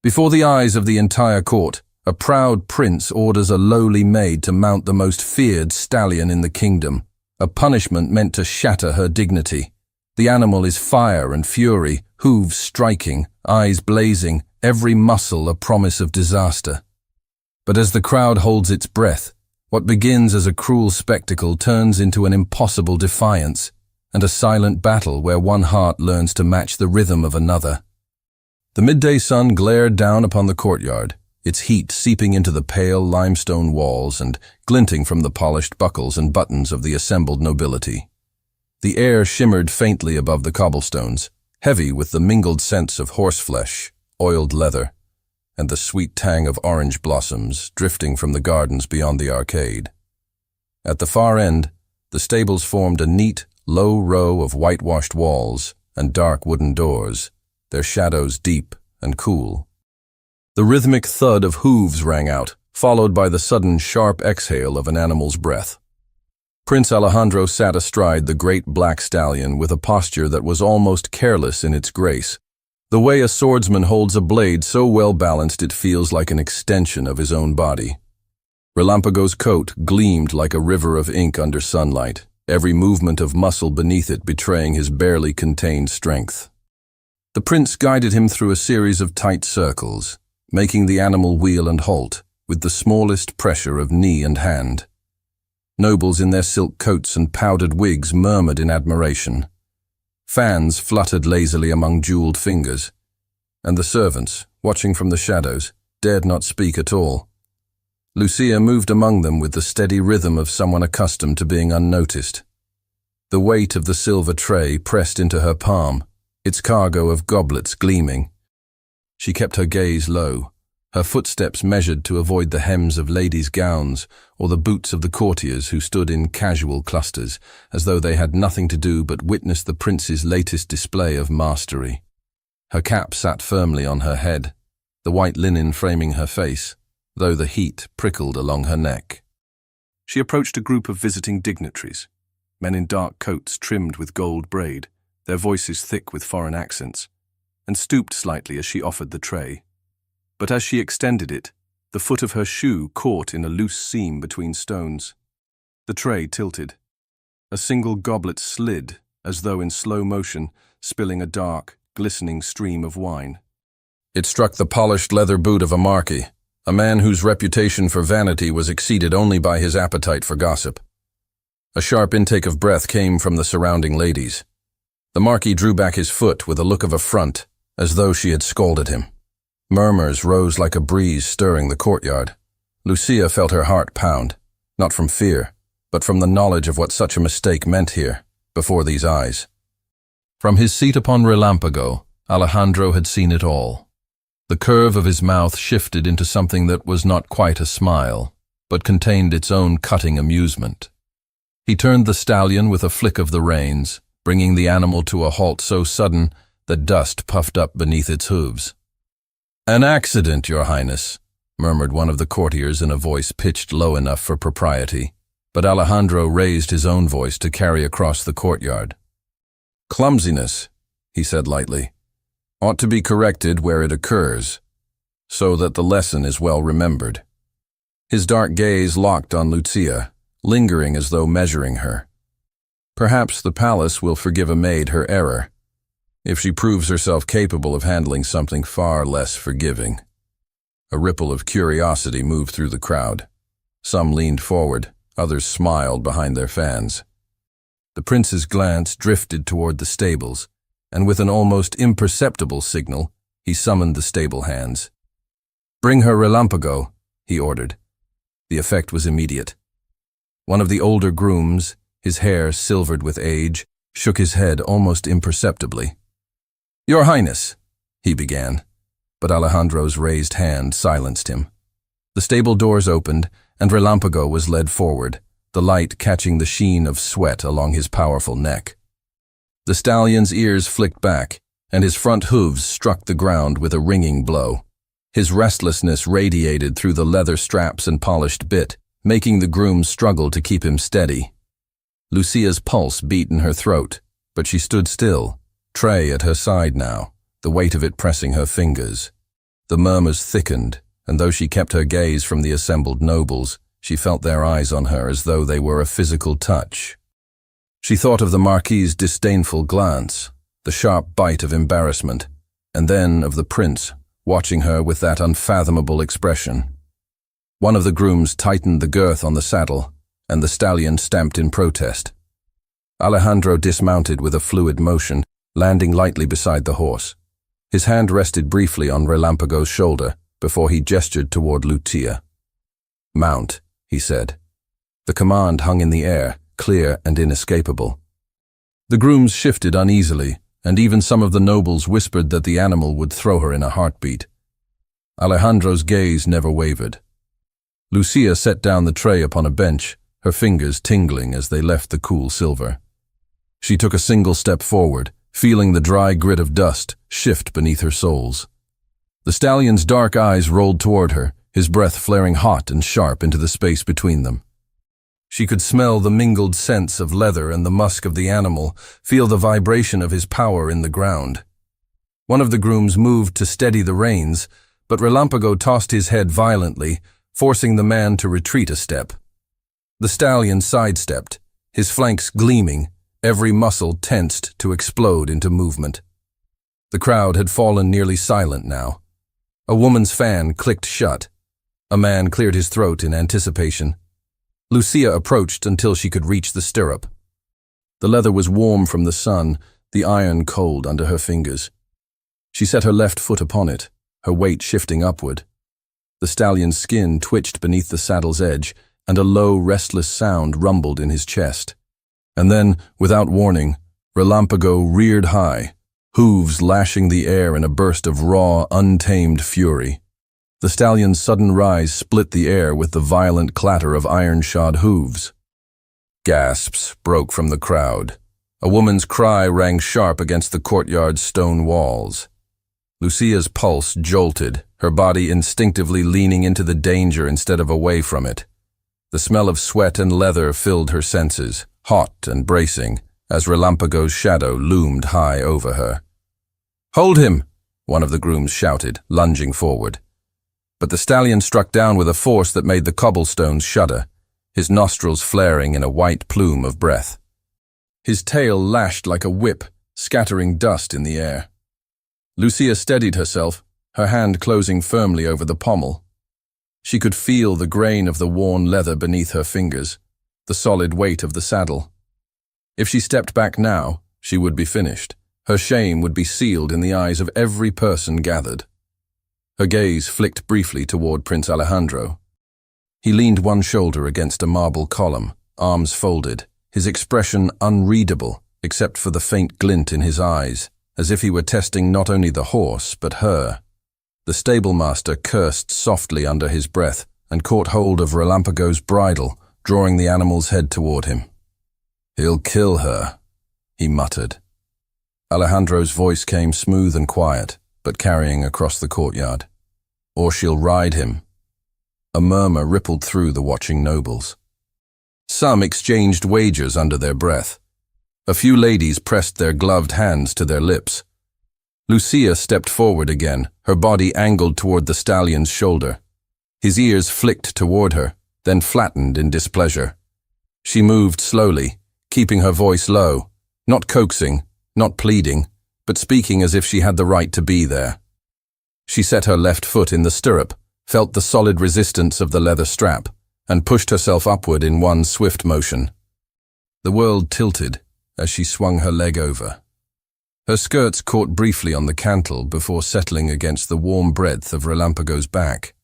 Before the eyes of the entire court, a proud prince orders a lowly maid to mount the most feared stallion in the kingdom, a punishment meant to shatter her dignity. The animal is fire and fury, hooves striking, eyes blazing, every muscle a promise of disaster. But as the crowd holds its breath, what begins as a cruel spectacle turns into an impossible defiance, and a silent battle where one heart learns to match the rhythm of another. The midday sun glared down upon the courtyard, its heat seeping into the pale limestone walls and glinting from the polished buckles and buttons of the assembled nobility. The air shimmered faintly above the cobblestones, heavy with the mingled scents of horseflesh, oiled leather, and the sweet tang of orange blossoms drifting from the gardens beyond the arcade. At the far end, the stables formed a neat, low row of whitewashed walls and dark wooden doors, their shadows deep and cool. The rhythmic thud of hooves rang out, followed by the sudden sharp exhale of an animal's breath. Prince Alejandro sat astride the great black stallion with a posture that was almost careless in its grace, the way a swordsman holds a blade so well balanced it feels like an extension of his own body. Relampago's coat gleamed like a river of ink under sunlight, every movement of muscle beneath it betraying his barely contained strength. The prince guided him through a series of tight circles, making the animal wheel and halt, with the smallest pressure of knee and hand. Nobles in their silk coats and powdered wigs murmured in admiration. Fans fluttered lazily among jeweled fingers, and the servants, watching from the shadows, dared not speak at all. Lucia moved among them with the steady rhythm of someone accustomed to being unnoticed. The weight of the silver tray pressed into her palm, its cargo of goblets gleaming. She kept her gaze low, her footsteps measured to avoid the hems of ladies' gowns or the boots of the courtiers who stood in casual clusters, as though they had nothing to do but witness the prince's latest display of mastery. Her cap sat firmly on her head, the white linen framing her face, though the heat prickled along her neck. She approached a group of visiting dignitaries, men in dark coats trimmed with gold braid, their voices thick with foreign accents, and stooped slightly as she offered the tray. But as she extended it, the foot of her shoe caught in a loose seam between stones. The tray tilted. A single goblet slid, as though in slow motion, spilling a dark, glistening stream of wine. It struck the polished leather boot of a marquis, a man whose reputation for vanity was exceeded only by his appetite for gossip. A sharp intake of breath came from the surrounding ladies. The marquis drew back his foot with a look of affront, as though she had scolded him. Murmurs rose like a breeze stirring the courtyard. Lucia felt her heart pound, not from fear, but from the knowledge of what such a mistake meant here, before these eyes. From his seat upon Relampago, Alejandro had seen it all. The curve of his mouth shifted into something that was not quite a smile, but contained its own cutting amusement. He turned the stallion with a flick of the reins, bringing the animal to a halt so sudden that dust puffed up beneath its hooves. "An accident, Your Highness," murmured one of the courtiers in a voice pitched low enough for propriety, but Alejandro raised his own voice to carry across the courtyard. "Clumsiness," he said lightly, "ought to be corrected where it occurs, so that the lesson is well remembered." His dark gaze locked on Lucia, lingering as though measuring her. Perhaps the palace will forgive a maid her error, if she proves herself capable of handling something far less forgiving. A ripple of curiosity moved through the crowd. Some leaned forward, others smiled behind their fans. The prince's glance drifted toward the stables, and with an almost imperceptible signal, he summoned the stable hands. "Bring her Relampago," he ordered. The effect was immediate. One of the older grooms, his hair silvered with age, shook his head almost imperceptibly. "Your Highness," he began, but Alejandro's raised hand silenced him. The stable doors opened, and Relampago was led forward, the light catching the sheen of sweat along his powerful neck. The stallion's ears flicked back, and his front hooves struck the ground with a ringing blow. His restlessness radiated through the leather straps and polished bit, making the grooms struggle to keep him steady. Lucia's pulse beat in her throat, but she stood still, tray at her side now, the weight of it pressing her fingers. The murmurs thickened, and though she kept her gaze from the assembled nobles, she felt their eyes on her as though they were a physical touch. She thought of the Marquis's disdainful glance, the sharp bite of embarrassment, and then of the prince, watching her with that unfathomable expression. One of the grooms tightened the girth on the saddle, and the stallion stamped in protest. Alejandro dismounted with a fluid motion, landing lightly beside the horse. His hand rested briefly on Relampago's shoulder before he gestured toward Lucia. "Mount," he said. The command hung in the air, clear and inescapable. The grooms shifted uneasily, and even some of the nobles whispered that the animal would throw her in a heartbeat. Alejandro's gaze never wavered. Lucia set down the tray upon a bench, her fingers tingling as they left the cool silver. She took a single step forward, feeling the dry grit of dust shift beneath her soles. The stallion's dark eyes rolled toward her, his breath flaring hot and sharp into the space between them. She could smell the mingled scents of leather and the musk of the animal, feel the vibration of his power in the ground. One of the grooms moved to steady the reins, but Relampago tossed his head violently, forcing the man to retreat a step. The stallion sidestepped, his flanks gleaming, every muscle tensed to explode into movement. The crowd had fallen nearly silent now. A woman's fan clicked shut. A man cleared his throat in anticipation. Lucia approached until she could reach the stirrup. The leather was warm from the sun, the iron cold under her fingers. She set her left foot upon it, her weight shifting upward. The stallion's skin twitched beneath the saddle's edge, and a low, restless sound rumbled in his chest. And then, without warning, Relampago reared high, hooves lashing the air in a burst of raw, untamed fury. The stallion's sudden rise split the air with the violent clatter of iron-shod hooves. Gasps broke from the crowd. A woman's cry rang sharp against the courtyard's stone walls. Lucia's pulse jolted, her body instinctively leaning into the danger instead of away from it. The smell of sweat and leather filled her senses, hot and bracing, as Relampago's shadow loomed high over her. "Hold him!" one of the grooms shouted, lunging forward. But the stallion struck down with a force that made the cobblestones shudder, his nostrils flaring in a white plume of breath. His tail lashed like a whip, scattering dust in the air. Lucia steadied herself, her hand closing firmly over the pommel. She could feel the grain of the worn leather beneath her fingers, the solid weight of the saddle. If she stepped back now, she would be finished. Her shame would be sealed in the eyes of every person gathered. Her gaze flicked briefly toward Prince Alejandro. He leaned one shoulder against a marble column, arms folded, his expression unreadable except for the faint glint in his eyes, as if he were testing not only the horse but her. The stablemaster cursed softly under his breath and caught hold of Relampago's bridle, drawing the animal's head toward him. "He'll kill her," he muttered. Alejandro's voice came smooth and quiet, but carrying across the courtyard. "Or she'll ride him." A murmur rippled through the watching nobles. Some exchanged wagers under their breath. A few ladies pressed their gloved hands to their lips. Lucia stepped forward again, her body angled toward the stallion's shoulder. His ears flicked toward her, then flattened in displeasure. She moved slowly, keeping her voice low, not coaxing, not pleading, but speaking as if she had the right to be there. She set her left foot in the stirrup, felt the solid resistance of the leather strap, and pushed herself upward in one swift motion. The world tilted as she swung her leg over. Her skirts caught briefly on the cantle before settling against the warm breadth of Relampago's back.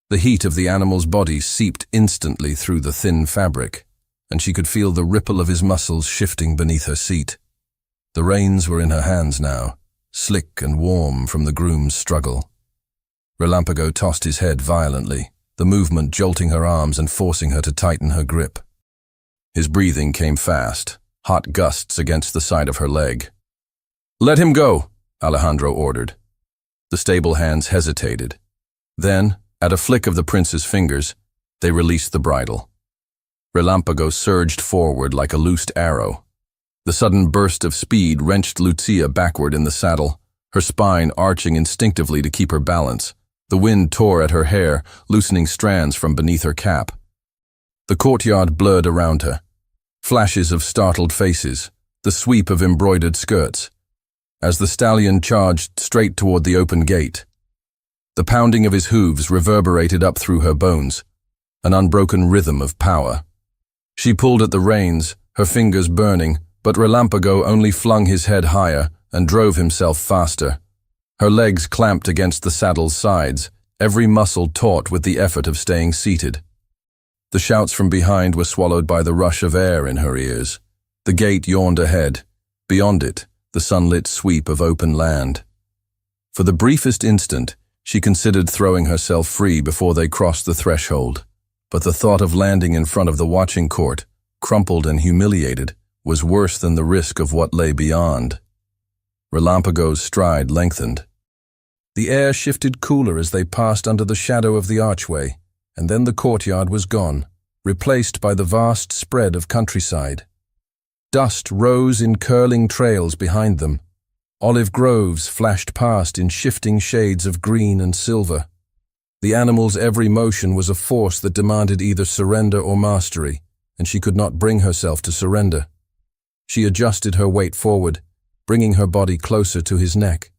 The heat of the animal's body seeped instantly through the thin fabric, and she could feel the ripple of his muscles shifting beneath her seat. The reins were in her hands now, slick and warm from the groom's struggle. Relampago tossed his head violently, the movement jolting her arms and forcing her to tighten her grip. His breathing came fast, hot gusts against the side of her leg. "Let him go," Alejandro ordered. The stable hands hesitated. Then, at a flick of the prince's fingers, they released the bridle. Relampago surged forward like a loosed arrow. The sudden burst of speed wrenched Lucia backward in the saddle, her spine arching instinctively to keep her balance. The wind tore at her hair, loosening strands from beneath her cap. The courtyard blurred around her. Flashes of startled faces, the sweep of embroidered skirts. As the stallion charged straight toward the open gate, the pounding of his hooves reverberated up through her bones, an unbroken rhythm of power. She pulled at the reins, her fingers burning, but Relampago only flung his head higher and drove himself faster. Her legs clamped against the saddle's sides, every muscle taut with the effort of staying seated. The shouts from behind were swallowed by the rush of air in her ears. The gate yawned ahead. Beyond it, the sunlit sweep of open land. For the briefest instant, she considered throwing herself free before they crossed the threshold, but the thought of landing in front of the watching court, crumpled and humiliated, was worse than the risk of what lay beyond. Relampago's stride lengthened. The air shifted cooler as they passed under the shadow of the archway, and then the courtyard was gone, replaced by the vast spread of countryside. Dust rose in curling trails behind them. Olive groves flashed past in shifting shades of green and silver. The animal's every motion was a force that demanded either surrender or mastery, and she could not bring herself to surrender. She adjusted her weight forward, bringing her body closer to his neck.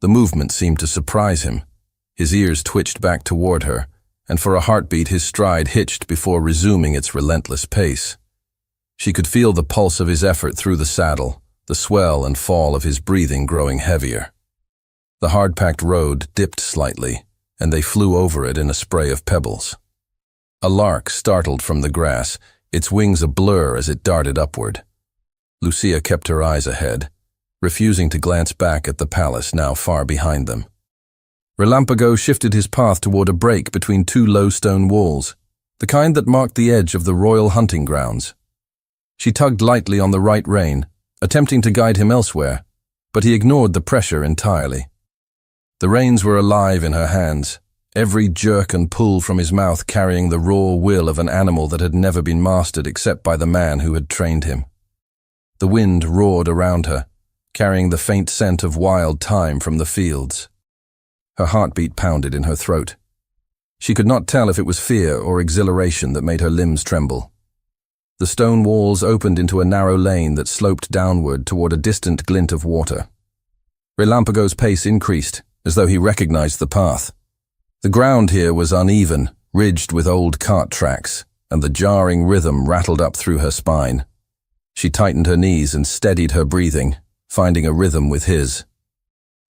The movement seemed to surprise him. His ears twitched back toward her, and for a heartbeat his stride hitched before resuming its relentless pace. She could feel the pulse of his effort through the saddle, the swell and fall of his breathing growing heavier. The hard-packed road dipped slightly, and they flew over it in a spray of pebbles. A lark startled from the grass, its wings a blur as it darted upward. Lucia kept her eyes ahead, refusing to glance back at the palace now far behind them. Relampago shifted his path toward a break between two low stone walls, the kind that marked the edge of the royal hunting grounds. She tugged lightly on the right rein, attempting to guide him elsewhere, but he ignored the pressure entirely. The reins were alive in her hands, every jerk and pull from his mouth carrying the raw will of an animal that had never been mastered except by the man who had trained him. The wind roared around her, carrying the faint scent of wild thyme from the fields. Her heartbeat pounded in her throat. She could not tell if it was fear or exhilaration that made her limbs tremble. The stone walls opened into a narrow lane that sloped downward toward a distant glint of water. Relampago's pace increased, as though he recognized the path. The ground here was uneven, ridged with old cart tracks, and the jarring rhythm rattled up through her spine. She tightened her knees and steadied her breathing, finding a rhythm with his.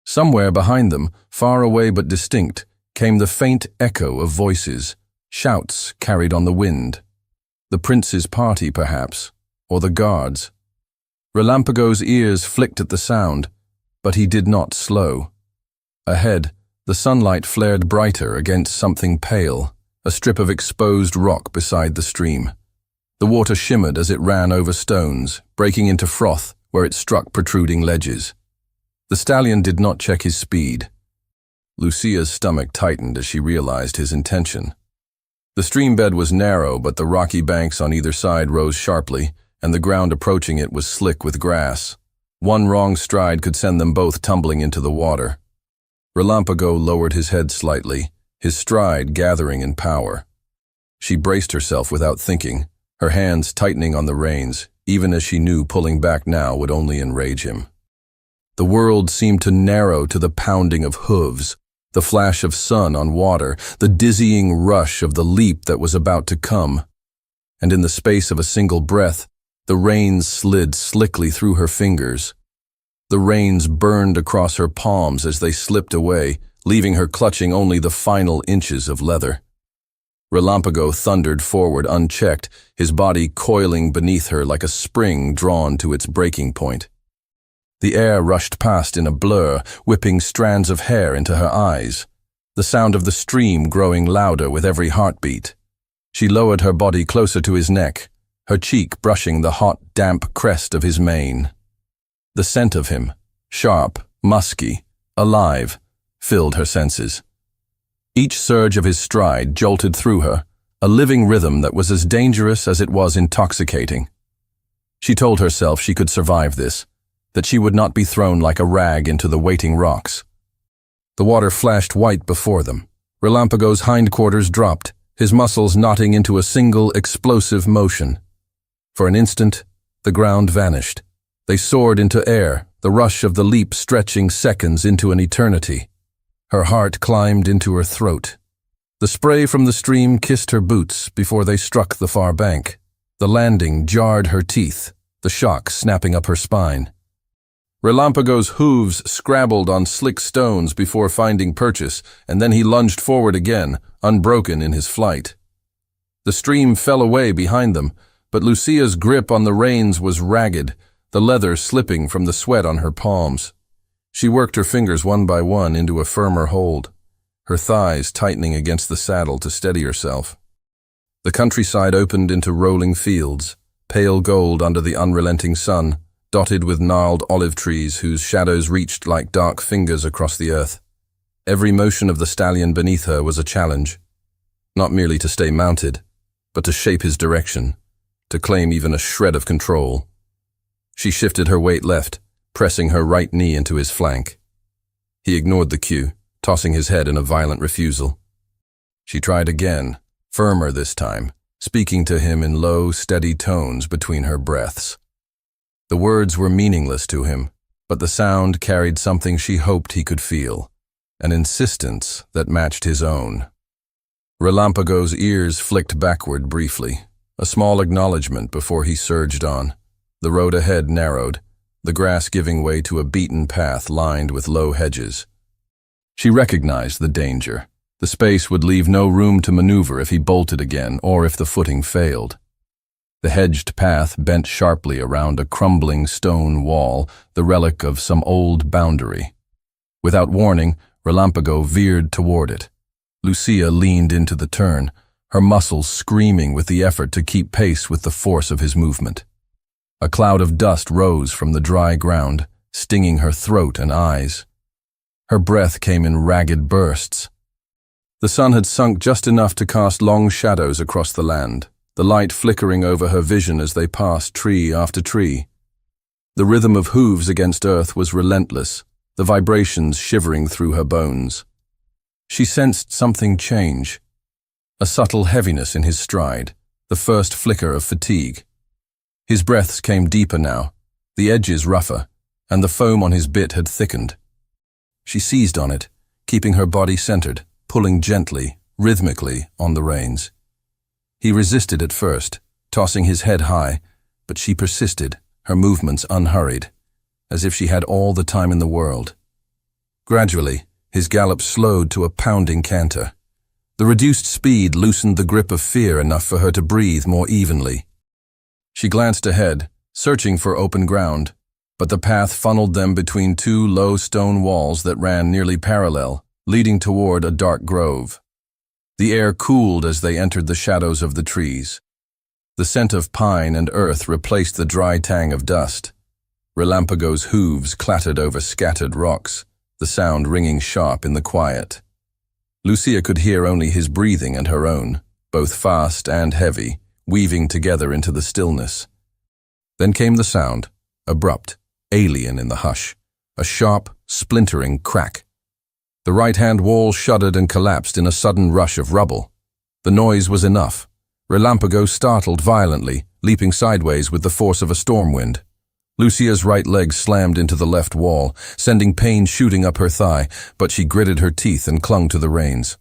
Somewhere behind them, far away but distinct, came the faint echo of voices, shouts carried on the wind. The prince's party, perhaps, or the guards. Relampago's ears flicked at the sound, but he did not slow. Ahead, the sunlight flared brighter against something pale, a strip of exposed rock beside the stream. The water shimmered as it ran over stones, breaking into froth where it struck protruding ledges. The stallion did not check his speed. Lucia's stomach tightened as she realized his intention. The stream bed was narrow, but the rocky banks on either side rose sharply, and the ground approaching it was slick with grass. One wrong stride could send them both tumbling into the water. Relampago lowered his head slightly, his stride gathering in power. She braced herself without thinking, her hands tightening on the reins, even as she knew pulling back now would only enrage him. The world seemed to narrow to the pounding of hooves, the flash of sun on water, the dizzying rush of the leap that was about to come. And in the space of a single breath, the reins slid slickly through her fingers. The reins burned across her palms as they slipped away, leaving her clutching only the final inches of leather. Relampago thundered forward unchecked, his body coiling beneath her like a spring drawn to its breaking point. The air rushed past in a blur, whipping strands of hair into her eyes, the sound of the stream growing louder with every heartbeat. She lowered her body closer to his neck, her cheek brushing the hot, damp crest of his mane. The scent of him, sharp, musky, alive, filled her senses. Each surge of his stride jolted through her, a living rhythm that was as dangerous as it was intoxicating. She told herself she could survive this, that she would not be thrown like a rag into the waiting rocks. The water flashed white before them. Relampago's hindquarters dropped, his muscles knotting into a single explosive motion. For an instant, the ground vanished. They soared into air, the rush of the leap stretching seconds into an eternity. Her heart climbed into her throat. The spray from the stream kissed her boots before they struck the far bank. The landing jarred her teeth, the shock snapping up her spine. Relampago's hooves scrabbled on slick stones before finding purchase, and then he lunged forward again, unbroken in his flight. The stream fell away behind them, but Lucia's grip on the reins was ragged, the leather slipping from the sweat on her palms. She worked her fingers one by one into a firmer hold, her thighs tightening against the saddle to steady herself. The countryside opened into rolling fields, pale gold under the unrelenting sun, dotted with gnarled olive trees whose shadows reached like dark fingers across the earth. Every motion of the stallion beneath her was a challenge, not merely to stay mounted, but to shape his direction, to claim even a shred of control. She shifted her weight left, pressing her right knee into his flank. He ignored the cue, tossing his head in a violent refusal. She tried again, firmer this time, speaking to him in low, steady tones between her breaths. The words were meaningless to him, but the sound carried something she hoped he could feel, an insistence that matched his own. Relampago's ears flicked backward briefly, a small acknowledgement before he surged on. The road ahead narrowed, the grass giving way to a beaten path lined with low hedges. She recognized the danger. The space would leave no room to maneuver if he bolted again or if the footing failed. The hedged path bent sharply around a crumbling stone wall, the relic of some old boundary. Without warning, Relampago veered toward it. Lucia leaned into the turn, her muscles screaming with the effort to keep pace with the force of his movement. A cloud of dust rose from the dry ground, stinging her throat and eyes. Her breath came in ragged bursts. The sun had sunk just enough to cast long shadows across the land, the light flickering over her vision as they passed tree after tree. The rhythm of hooves against earth was relentless, the vibrations shivering through her bones. She sensed something change, a subtle heaviness in his stride, the first flicker of fatigue. His breaths came deeper now, the edges rougher, and the foam on his bit had thickened. She seized on it, keeping her body centered, pulling gently, rhythmically on the reins. He resisted at first, tossing his head high, but she persisted, her movements unhurried, as if she had all the time in the world. Gradually, his gallop slowed to a pounding canter. The reduced speed loosened the grip of fear enough for her to breathe more evenly. She glanced ahead, searching for open ground, but the path funneled them between two low stone walls that ran nearly parallel, leading toward a dark grove. The air cooled as they entered the shadows of the trees. The scent of pine and earth replaced the dry tang of dust. Relampago's hooves clattered over scattered rocks, the sound ringing sharp in the quiet. Lucia could hear only his breathing and her own, both fast and heavy, weaving together into the stillness. Then came the sound, abrupt, alien in the hush, a sharp, splintering crack. The right-hand wall shuddered and collapsed in a sudden rush of rubble. The noise was enough. Relampago startled violently, leaping sideways with the force of a storm wind. Lucia's right leg slammed into the left wall, sending pain shooting up her thigh, but she gritted her teeth and clung to the reins.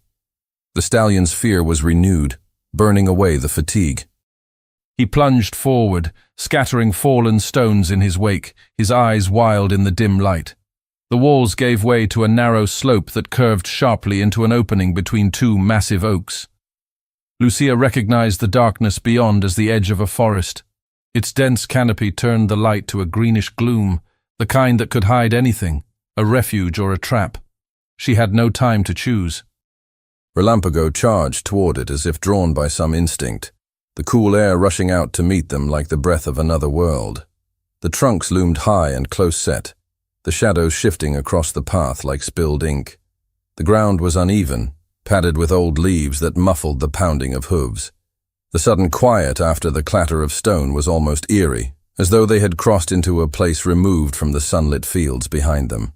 The stallion's fear was renewed, burning away the fatigue. He plunged forward, scattering fallen stones in his wake, his eyes wild in the dim light. The walls gave way to a narrow slope that curved sharply into an opening between two massive oaks. Lucia recognized the darkness beyond as the edge of a forest. Its dense canopy turned the light to a greenish gloom, the kind that could hide anything, a refuge or a trap. She had no time to choose. Relampago charged toward it as if drawn by some instinct, the cool air rushing out to meet them like the breath of another world. The trunks loomed high and close-set, the shadows shifting across the path like spilled ink. The ground was uneven, padded with old leaves that muffled the pounding of hooves. The sudden quiet after the clatter of stone was almost eerie, as though they had crossed into a place removed from the sunlit fields behind them.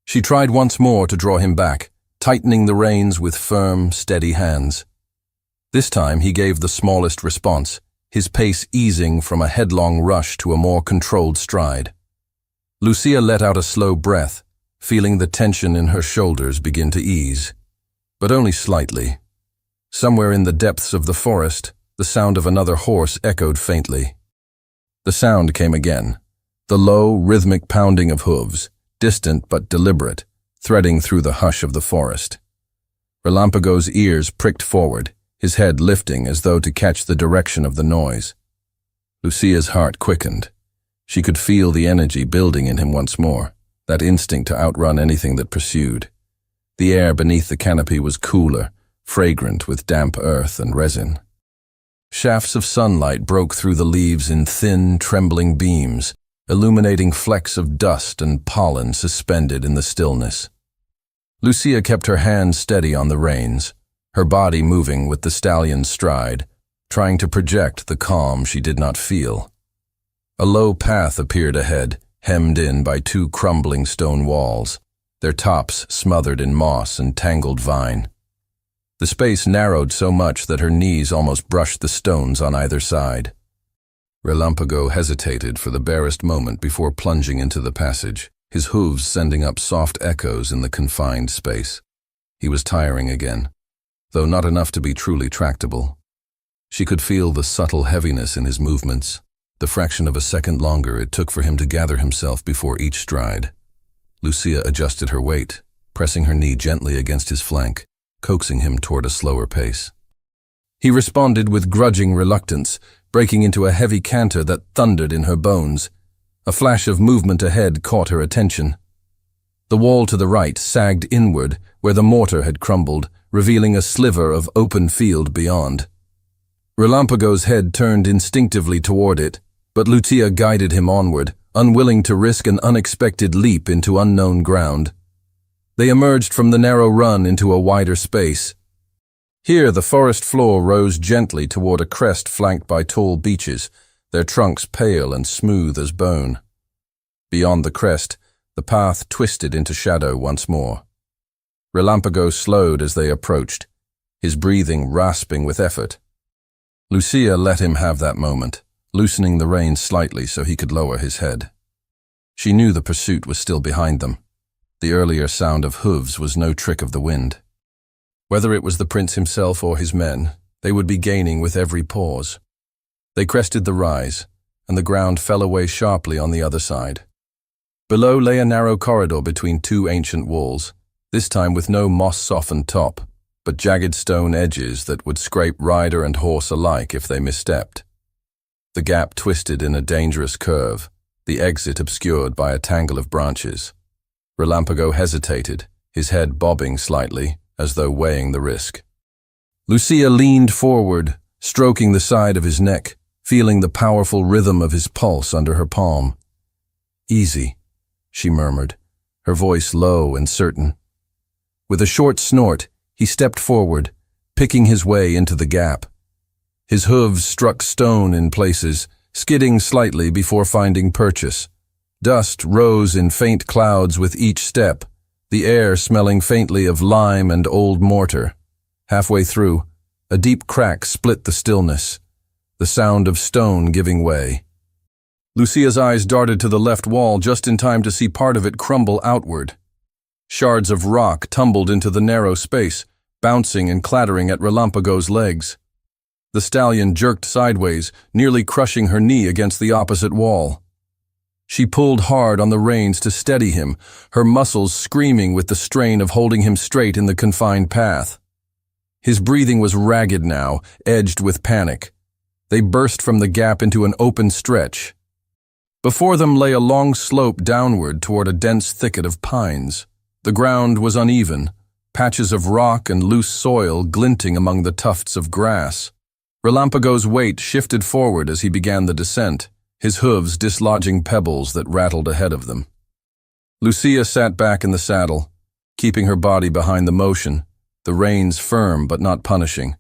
She tried once more to draw him back, tightening the reins with firm, steady hands. This time he gave the smallest response, his pace easing from a headlong rush to a more controlled stride. Lucia let out a slow breath, feeling the tension in her shoulders begin to ease, but only slightly. Somewhere in the depths of the forest, the sound of another horse echoed faintly. The sound came again, the low, rhythmic pounding of hooves, distant but deliberate, threading through the hush of the forest. Relampago's ears pricked forward, his head lifting as though to catch the direction of the noise. Lucia's heart quickened. She could feel the energy building in him once more, that instinct to outrun anything that pursued. The air beneath the canopy was cooler, fragrant with damp earth and resin. Shafts of sunlight broke through the leaves in thin, trembling beams, illuminating flecks of dust and pollen suspended in the stillness. Lucia kept her hands steady on the reins, her body moving with the stallion's stride, trying to project the calm she did not feel. A low path appeared ahead, hemmed in by two crumbling stone walls, their tops smothered in moss and tangled vine. The space narrowed so much that her knees almost brushed the stones on either side. Relampago hesitated for the barest moment before plunging into the passage, his hooves sending up soft echoes in the confined space. He was tiring again, though not enough to be truly tractable. She could feel the subtle heaviness in his movements, the fraction of a second longer it took for him to gather himself before each stride. Lucia adjusted her weight, pressing her knee gently against his flank, coaxing him toward a slower pace. He responded with grudging reluctance, breaking into a heavy canter that thundered in her bones. A flash of movement ahead caught her attention. The wall to the right sagged inward where the mortar had crumbled, revealing a sliver of open field beyond. Relampago's head turned instinctively toward it, but Lucia guided him onward, unwilling to risk an unexpected leap into unknown ground. They emerged from the narrow run into a wider space. Here the forest floor rose gently toward a crest flanked by tall beeches, their trunks pale and smooth as bone. Beyond the crest, the path twisted into shadow once more. Relampago slowed as they approached, his breathing rasping with effort. Lucia let him have that moment, loosening the reins slightly so he could lower his head. She knew the pursuit was still behind them. The earlier sound of hooves was no trick of the wind. Whether it was the prince himself or his men, they would be gaining with every pause. They crested the rise, and the ground fell away sharply on the other side. Below lay a narrow corridor between two ancient walls, this time with no moss-softened top, but jagged stone edges that would scrape rider and horse alike if they misstepped. The gap twisted in a dangerous curve, the exit obscured by a tangle of branches. Relampago hesitated, his head bobbing slightly, as though weighing the risk. Lucia leaned forward, stroking the side of his neck, feeling the powerful rhythm of his pulse under her palm. "Easy," she murmured, her voice low and certain. With a short snort, he stepped forward, picking his way into the gap. His hooves struck stone in places, skidding slightly before finding purchase. Dust rose in faint clouds with each step, the air smelling faintly of lime and old mortar. Halfway through, a deep crack split the stillness, the sound of stone giving way. Lucia's eyes darted to the left wall just in time to see part of it crumble outward. Shards of rock tumbled into the narrow space, bouncing and clattering at Relampago's legs. The stallion jerked sideways, nearly crushing her knee against the opposite wall. She pulled hard on the reins to steady him, her muscles screaming with the strain of holding him straight in the confined path. His breathing was ragged now, edged with panic. They burst from the gap into an open stretch. Before them lay a long slope downward toward a dense thicket of pines. The ground was uneven, patches of rock and loose soil glinting among the tufts of grass. Relampago's weight shifted forward as he began the descent, his hooves dislodging pebbles that rattled ahead of them. Lucia sat back in the saddle, keeping her body behind the motion, the reins firm but not punishing.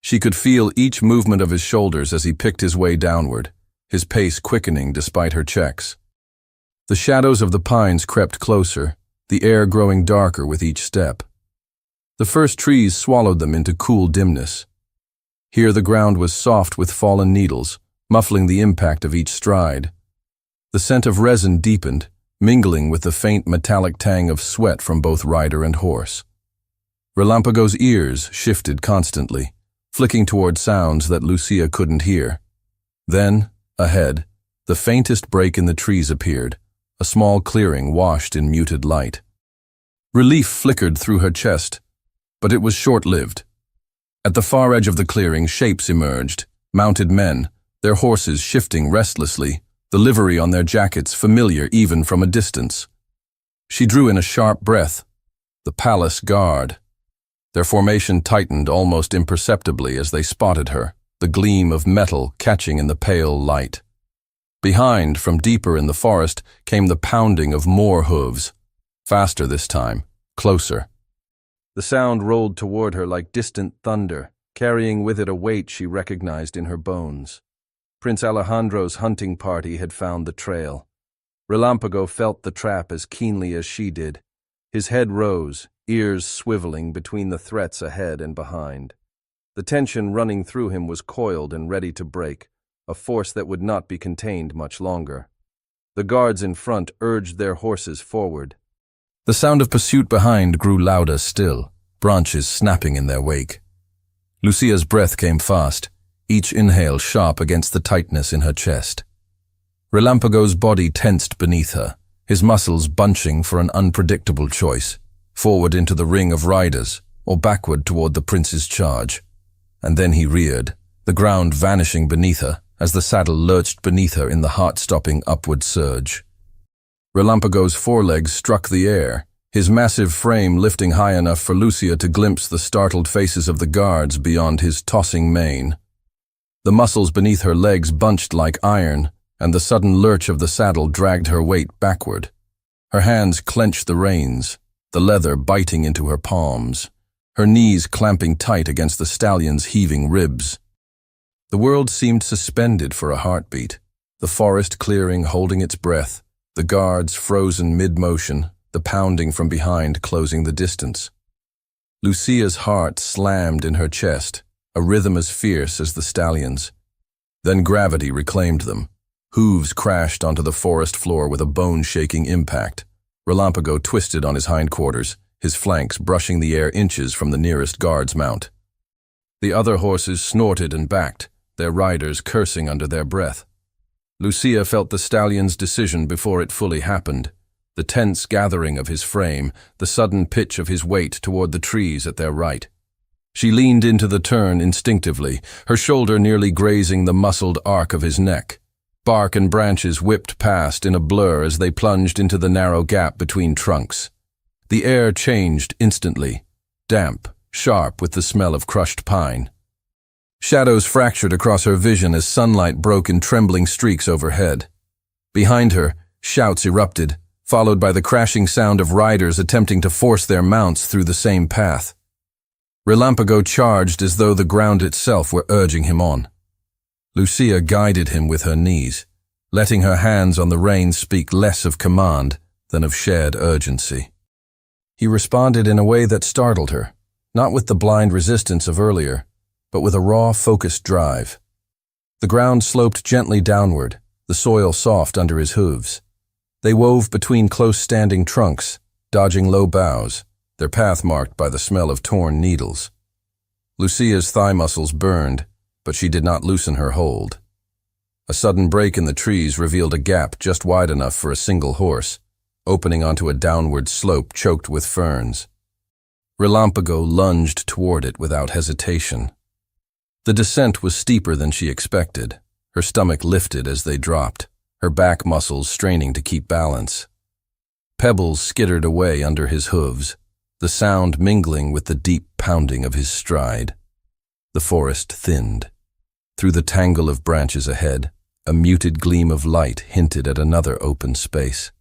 She could feel each movement of his shoulders as he picked his way downward, his pace quickening despite her checks. The shadows of the pines crept closer, the air growing darker with each step. The first trees swallowed them into cool dimness. Here the ground was soft with fallen needles, muffling the impact of each stride. The scent of resin deepened, mingling with the faint metallic tang of sweat from both rider and horse. Relampago's ears shifted constantly, flicking toward sounds that Lucia couldn't hear. Then, ahead, the faintest break in the trees appeared, a small clearing washed in muted light. Relief flickered through her chest, but it was short-lived. At the far edge of the clearing, shapes emerged, mounted men, their horses shifting restlessly, the livery on their jackets familiar even from a distance. She drew in a sharp breath. The palace guard. Their formation tightened almost imperceptibly as they spotted her, the gleam of metal catching in the pale light. Behind, from deeper in the forest, came the pounding of more hooves. Faster this time, closer. The sound rolled toward her like distant thunder, carrying with it a weight she recognized in her bones. Prince Alejandro's hunting party had found the trail. Relampago felt the trap as keenly as she did. His head rose, ears swiveling between the threats ahead and behind. The tension running through him was coiled and ready to break, a force that would not be contained much longer. The guards in front urged their horses forward. The sound of pursuit behind grew louder still, branches snapping in their wake. Lucia's breath came fast, each inhale sharp against the tightness in her chest. Relampago's body tensed beneath her, his muscles bunching for an unpredictable choice, forward into the ring of riders, or backward toward the prince's charge. And then he reared, the ground vanishing beneath her as the saddle lurched beneath her in the heart-stopping upward surge. Relampago's forelegs struck the air, his massive frame lifting high enough for Lucia to glimpse the startled faces of the guards beyond his tossing mane. The muscles beneath her legs bunched like iron, and the sudden lurch of the saddle dragged her weight backward. Her hands clenched the reins, the leather biting into her palms, her knees clamping tight against the stallion's heaving ribs. The world seemed suspended for a heartbeat, the forest clearing holding its breath, the guards frozen mid-motion, the pounding from behind closing the distance. Lucia's heart slammed in her chest, a rhythm as fierce as the stallion's. Then gravity reclaimed them. Hooves crashed onto the forest floor with a bone-shaking impact. Relampago twisted on his hindquarters, his flanks brushing the air inches from the nearest guard's mount. The other horses snorted and backed, their riders cursing under their breath. Lucia felt the stallion's decision before it fully happened, the tense gathering of his frame, the sudden pitch of his weight toward the trees at their right. She leaned into the turn instinctively, her shoulder nearly grazing the muscled arc of his neck. Bark and branches whipped past in a blur as they plunged into the narrow gap between trunks. The air changed instantly, damp, sharp with the smell of crushed pine. Shadows fractured across her vision as sunlight broke in trembling streaks overhead. Behind her, shouts erupted, followed by the crashing sound of riders attempting to force their mounts through the same path. Relampago charged as though the ground itself were urging him on. Lucia guided him with her knees, letting her hands on the reins speak less of command than of shared urgency. He responded in a way that startled her, not with the blind resistance of earlier, but with a raw, focused drive. The ground sloped gently downward, the soil soft under his hooves. They wove between close-standing trunks, dodging low boughs, their path marked by the smell of torn needles. Lucia's thigh muscles burned, but she did not loosen her hold. A sudden break in the trees revealed a gap just wide enough for a single horse, opening onto a downward slope choked with ferns. Relampago lunged toward it without hesitation. The descent was steeper than she expected. Her stomach lifted as they dropped, her back muscles straining to keep balance. Pebbles skittered away under his hooves, the sound mingling with the deep pounding of his stride. The forest thinned. Through the tangle of branches ahead, a muted gleam of light hinted at another open space.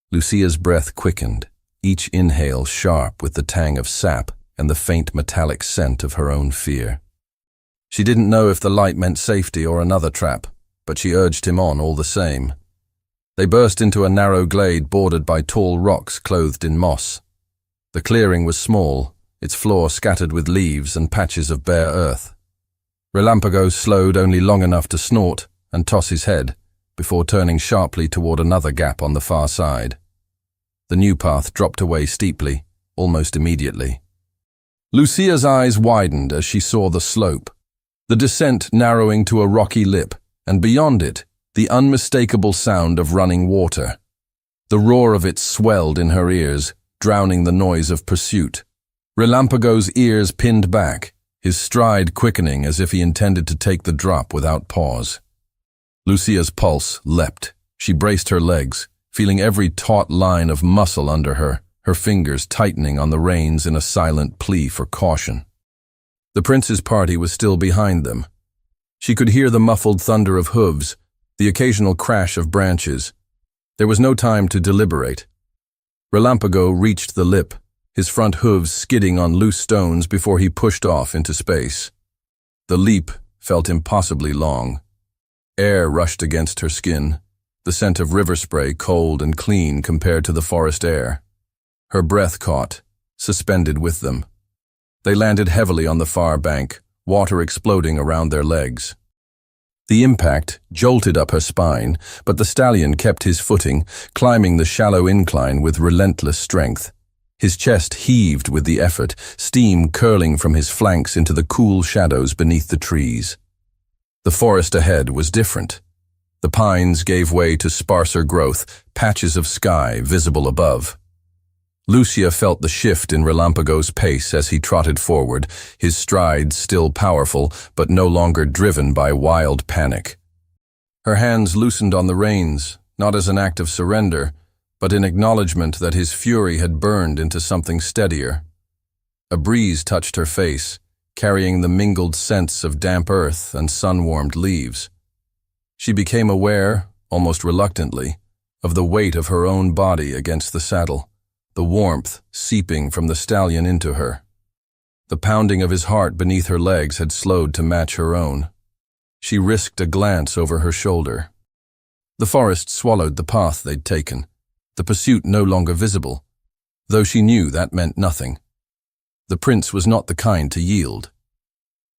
Lucia's breath quickened, each inhale sharp with the tang of sap and the faint metallic scent of her own fear. She didn't know if the light meant safety or another trap, but she urged him on all the same. They burst into a narrow glade bordered by tall rocks clothed in moss. The clearing was small, its floor scattered with leaves and patches of bare earth. Relampago slowed only long enough to snort and toss his head, before turning sharply toward another gap on the far side. The new path dropped away steeply, almost immediately. Lucia's eyes widened as she saw the slope, the descent narrowing to a rocky lip, and beyond it, the unmistakable sound of running water. The roar of it swelled in her ears, drowning the noise of pursuit. Relampago's ears pinned back, his stride quickening as if he intended to take the drop without pause. Lucia's pulse leapt. She braced her legs, feeling every taut line of muscle under her, her fingers tightening on the reins in a silent plea for caution. The prince's party was still behind them. She could hear the muffled thunder of hooves, the occasional crash of branches. There was no time to deliberate. Relampago reached the lip, his front hooves skidding on loose stones before he pushed off into space. The leap felt impossibly long. Air rushed against her skin, the scent of river spray cold and clean compared to the forest air. Her breath caught, suspended with them. They landed heavily on the far bank, water exploding around their legs. The impact jolted up her spine, but the stallion kept his footing, climbing the shallow incline with relentless strength. His chest heaved with the effort, steam curling from his flanks into the cool shadows beneath the trees. The forest ahead was different. The pines gave way to sparser growth, patches of sky visible above. Lucia felt the shift in Relampago's pace as he trotted forward, his strides still powerful, but no longer driven by wild panic. Her hands loosened on the reins, not as an act of surrender, but in acknowledgement that his fury had burned into something steadier. A breeze touched her face, carrying the mingled scents of damp earth and sun-warmed leaves. She became aware, almost reluctantly, of the weight of her own body against the saddle, the warmth seeping from the stallion into her. The pounding of his heart beneath her legs had slowed to match her own. She risked a glance over her shoulder. The forest swallowed the path they'd taken, the pursuit no longer visible, though she knew that meant nothing. The prince was not the kind to yield.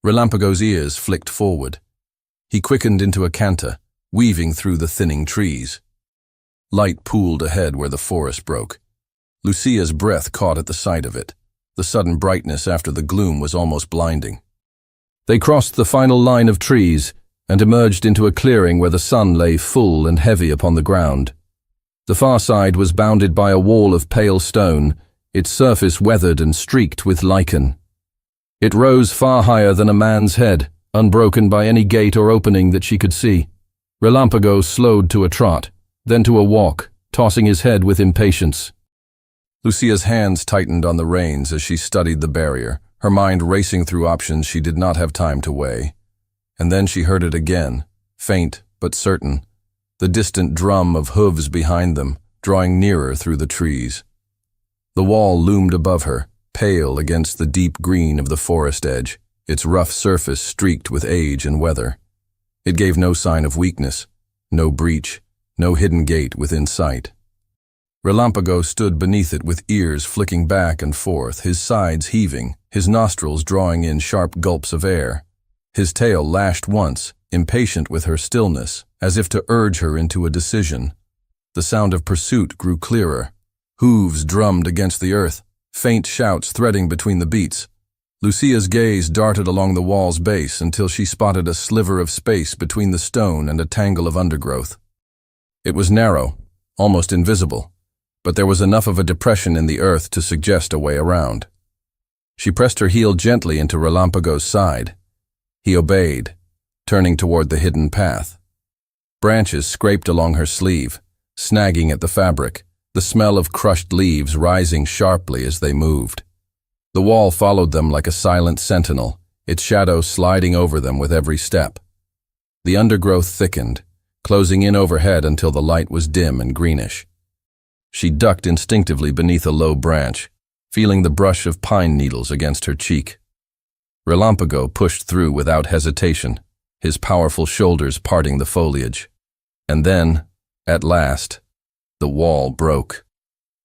Relampago's ears flicked forward. He quickened into a canter, weaving through the thinning trees. Light pooled ahead where the forest broke. Lucia's breath caught at the sight of it. The sudden brightness after the gloom was almost blinding. They crossed the final line of trees and emerged into a clearing where the sun lay full and heavy upon the ground. The far side was bounded by a wall of pale stone, its surface weathered and streaked with lichen. It rose far higher than a man's head, unbroken by any gate or opening that she could see. Relampago slowed to a trot, then to a walk, tossing his head with impatience. Lucia's hands tightened on the reins as she studied the barrier, her mind racing through options she did not have time to weigh. And then she heard it again, faint but certain, the distant drum of hooves behind them, drawing nearer through the trees. The wall loomed above her, pale against the deep green of the forest edge, its rough surface streaked with age and weather. It gave no sign of weakness, no breach, no hidden gate within sight. Relampago stood beneath it with ears flicking back and forth, his sides heaving, his nostrils drawing in sharp gulps of air. His tail lashed once, impatient with her stillness, as if to urge her into a decision. The sound of pursuit grew clearer. Hooves drummed against the earth, faint shouts threading between the beats. Lucia's gaze darted along the wall's base until she spotted a sliver of space between the stone and a tangle of undergrowth. It was narrow, almost invisible, but there was enough of a depression in the earth to suggest a way around. She pressed her heel gently into Relampago's side. He obeyed, turning toward the hidden path. Branches scraped along her sleeve, snagging at the fabric, the smell of crushed leaves rising sharply as they moved. The wall followed them like a silent sentinel, its shadow sliding over them with every step. The undergrowth thickened, closing in overhead until the light was dim and greenish. She ducked instinctively beneath a low branch, feeling the brush of pine needles against her cheek. Relampago pushed through without hesitation, his powerful shoulders parting the foliage. And then, at last, the wall broke.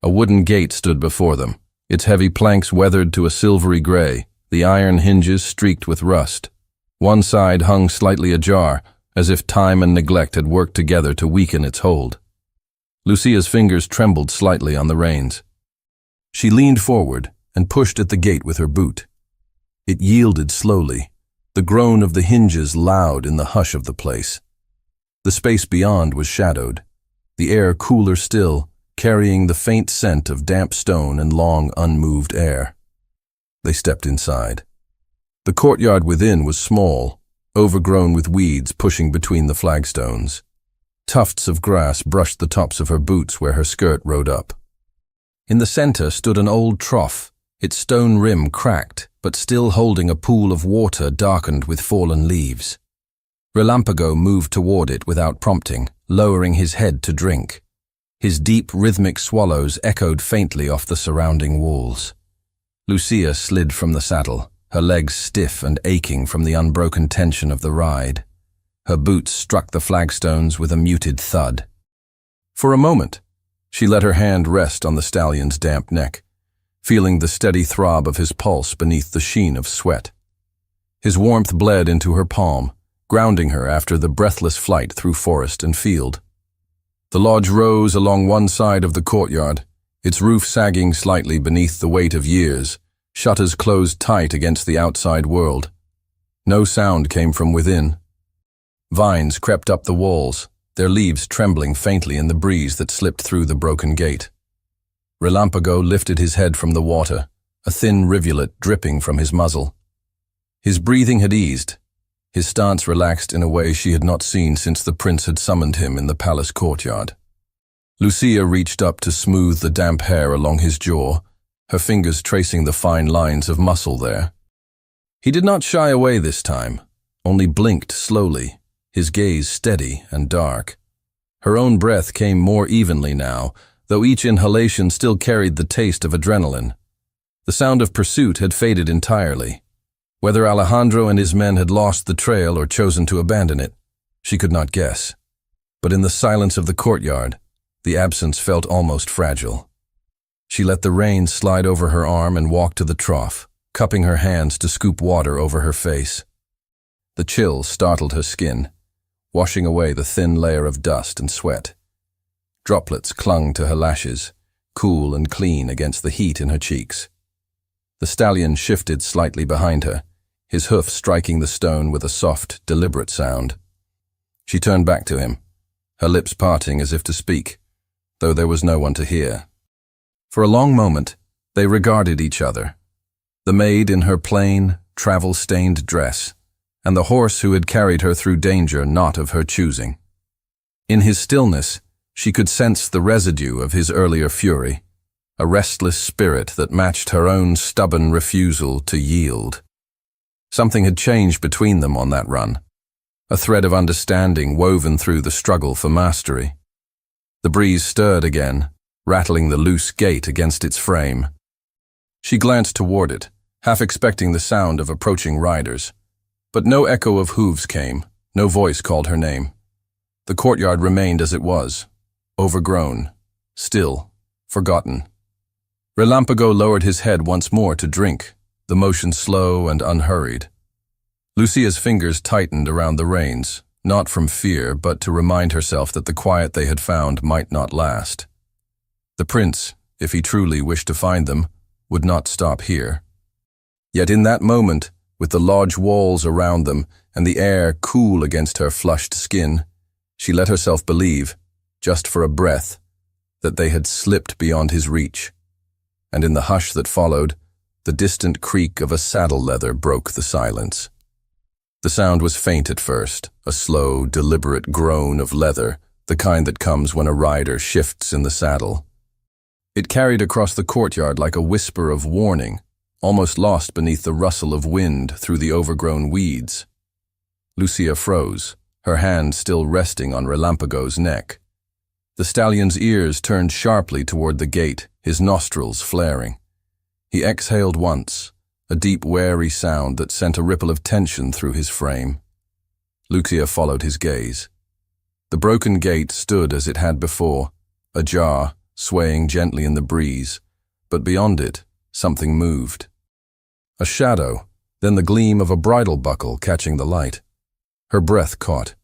A wooden gate stood before them, its heavy planks weathered to a silvery gray, the iron hinges streaked with rust. One side hung slightly ajar, as if time and neglect had worked together to weaken its hold. Lucia's fingers trembled slightly on the reins. She leaned forward and pushed at the gate with her boot. It yielded slowly, the groan of the hinges loud in the hush of the place. The space beyond was shadowed, the air cooler still, carrying the faint scent of damp stone and long unmoved air. They stepped inside. The courtyard within was small, overgrown with weeds pushing between the flagstones. Tufts of grass brushed the tops of her boots where her skirt rode up. In the center stood an old trough, its stone rim cracked, but still holding a pool of water darkened with fallen leaves. Relampago moved toward it without prompting, lowering his head to drink. His deep, rhythmic swallows echoed faintly off the surrounding walls. Lucia slid from the saddle, her legs stiff and aching from the unbroken tension of the ride. Her boots struck the flagstones with a muted thud. For a moment, she let her hand rest on the stallion's damp neck, feeling the steady throb of his pulse beneath the sheen of sweat. His warmth bled into her palm, grounding her after the breathless flight through forest and field. The lodge rose along one side of the courtyard, its roof sagging slightly beneath the weight of years, shutters closed tight against the outside world. No sound came from within. Vines crept up the walls, their leaves trembling faintly in the breeze that slipped through the broken gate. Relampago lifted his head from the water, a thin rivulet dripping from his muzzle. His breathing had eased, his stance relaxed in a way she had not seen since the prince had summoned him in the palace courtyard. Lucia reached up to smooth the damp hair along his jaw, her fingers tracing the fine lines of muscle there. He did not shy away this time, only blinked slowly, his gaze steady and dark. Her own breath came more evenly now, though each inhalation still carried the taste of adrenaline. The sound of pursuit had faded entirely. Whether Alejandro and his men had lost the trail or chosen to abandon it, she could not guess. But in the silence of the courtyard, the absence felt almost fragile. She let the reins slide over her arm and walked to the trough, cupping her hands to scoop water over her face. The chill startled her skin, washing away the thin layer of dust and sweat. Droplets clung to her lashes, cool and clean against the heat in her cheeks. The stallion shifted slightly behind her, his hoof striking the stone with a soft, deliberate sound. She turned back to him, her lips parting as if to speak, though there was no one to hear. For a long moment, they regarded each other, the maid in her plain, travel-stained dress, and the horse who had carried her through danger not of her choosing. In his stillness, she could sense the residue of his earlier fury, a restless spirit that matched her own stubborn refusal to yield. Something had changed between them on that run, a thread of understanding woven through the struggle for mastery. The breeze stirred again, rattling the loose gate against its frame. She glanced toward it, half expecting the sound of approaching riders. But no echo of hooves came, no voice called her name. The courtyard remained as it was, overgrown, still, forgotten. Relampago lowered his head once more to drink, the motion slow and unhurried. Lucia's fingers tightened around the reins, not from fear, but to remind herself that the quiet they had found might not last. The prince, if he truly wished to find them, would not stop here. Yet in that moment, with the lodge walls around them and the air cool against her flushed skin, she let herself believe, just for a breath, that they had slipped beyond his reach. And in the hush that followed, the distant creak of a saddle leather broke the silence. The sound was faint at first, a slow, deliberate groan of leather, the kind that comes when a rider shifts in the saddle. It carried across the courtyard like a whisper of warning, almost lost beneath the rustle of wind through the overgrown weeds. Lucia froze, her hand still resting on Relampago's neck. The stallion's ears turned sharply toward the gate, his nostrils flaring. He exhaled once, a deep, wary sound that sent a ripple of tension through his frame. Lucia followed his gaze. The broken gate stood as it had before, ajar, swaying gently in the breeze, but beyond it, something moved. A shadow, then the gleam of a bridle buckle catching the light. Her breath caught.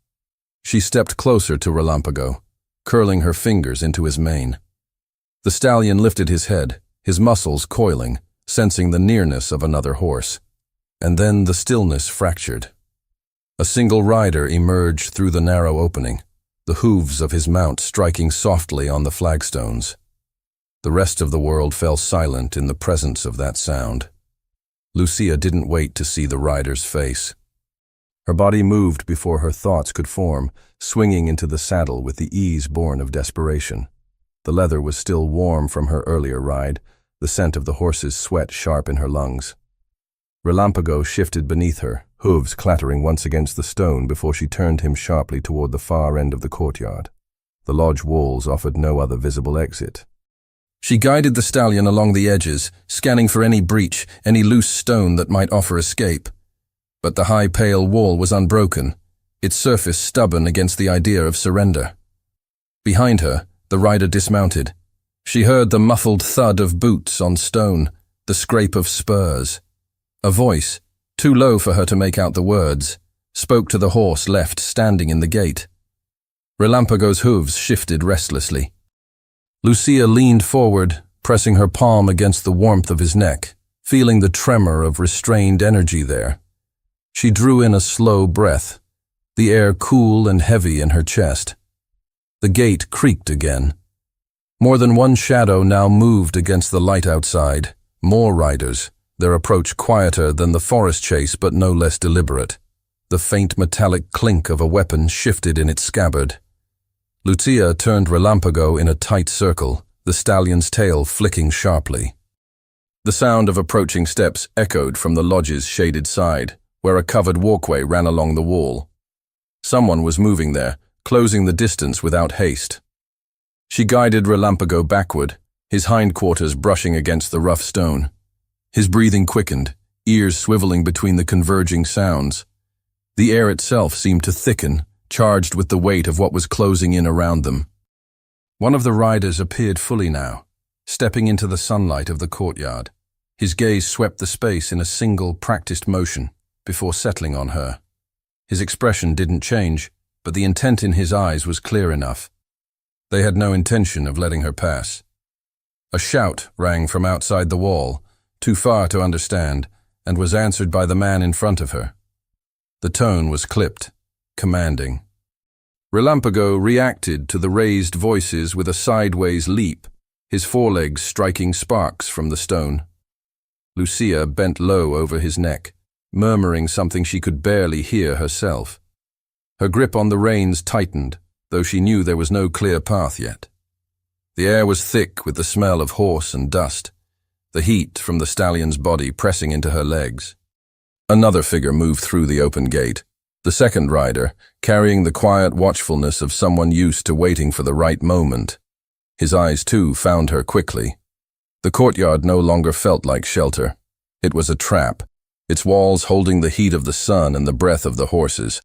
She stepped closer to Relampago, curling her fingers into his mane. The stallion lifted his head, his muscles coiling, sensing the nearness of another horse. And then the stillness fractured. A single rider emerged through the narrow opening, the hooves of his mount striking softly on the flagstones. The rest of the world fell silent in the presence of that sound. Lucia didn't wait to see the rider's face. Her body moved before her thoughts could form, swinging into the saddle with the ease born of desperation. The leather was still warm from her earlier ride, the scent of the horse's sweat sharp in her lungs. Relampago shifted beneath her, hooves clattering once against the stone before she turned him sharply toward the far end of the courtyard. The lodge walls offered no other visible exit. She guided the stallion along the edges, scanning for any breach, any loose stone that might offer escape. But the high pale wall was unbroken, its surface stubborn against the idea of surrender. Behind her, the rider dismounted. She heard the muffled thud of boots on stone, the scrape of spurs. A voice, too low for her to make out the words, spoke to the horse left standing in the gate. Relampago's hooves shifted restlessly. Lucia leaned forward, pressing her palm against the warmth of his neck, feeling the tremor of restrained energy there. She drew in a slow breath, the air cool and heavy in her chest. The gate creaked again. More than one shadow now moved against the light outside, more riders, their approach quieter than the forest chase but no less deliberate. The faint metallic clink of a weapon shifted in its scabbard. Lucia turned Relampago in a tight circle, the stallion's tail flicking sharply. The sound of approaching steps echoed from the lodge's shaded side, where a covered walkway ran along the wall. Someone was moving there, closing the distance without haste. She guided Relampago backward, his hindquarters brushing against the rough stone. His breathing quickened, ears swiveling between the converging sounds. The air itself seemed to thicken, charged with the weight of what was closing in around them. One of the riders appeared fully now, stepping into the sunlight of the courtyard. His gaze swept the space in a single, practiced motion, before settling on her. His expression didn't change, but the intent in his eyes was clear enough. They had no intention of letting her pass. A shout rang from outside the wall, too far to understand, and was answered by the man in front of her. The tone was clipped, commanding. Relampago reacted to the raised voices with a sideways leap, his forelegs striking sparks from the stone. Lucia bent low over his neck, murmuring something she could barely hear herself. Her grip on the reins tightened, though she knew there was no clear path yet. The air was thick with the smell of horse and dust, the heat from the stallion's body pressing into her legs. Another figure moved through the open gate, the second rider, carrying the quiet watchfulness of someone used to waiting for the right moment. His eyes, too, found her quickly. The courtyard no longer felt like shelter. It was a trap, its walls holding the heat of the sun and the breath of the horses.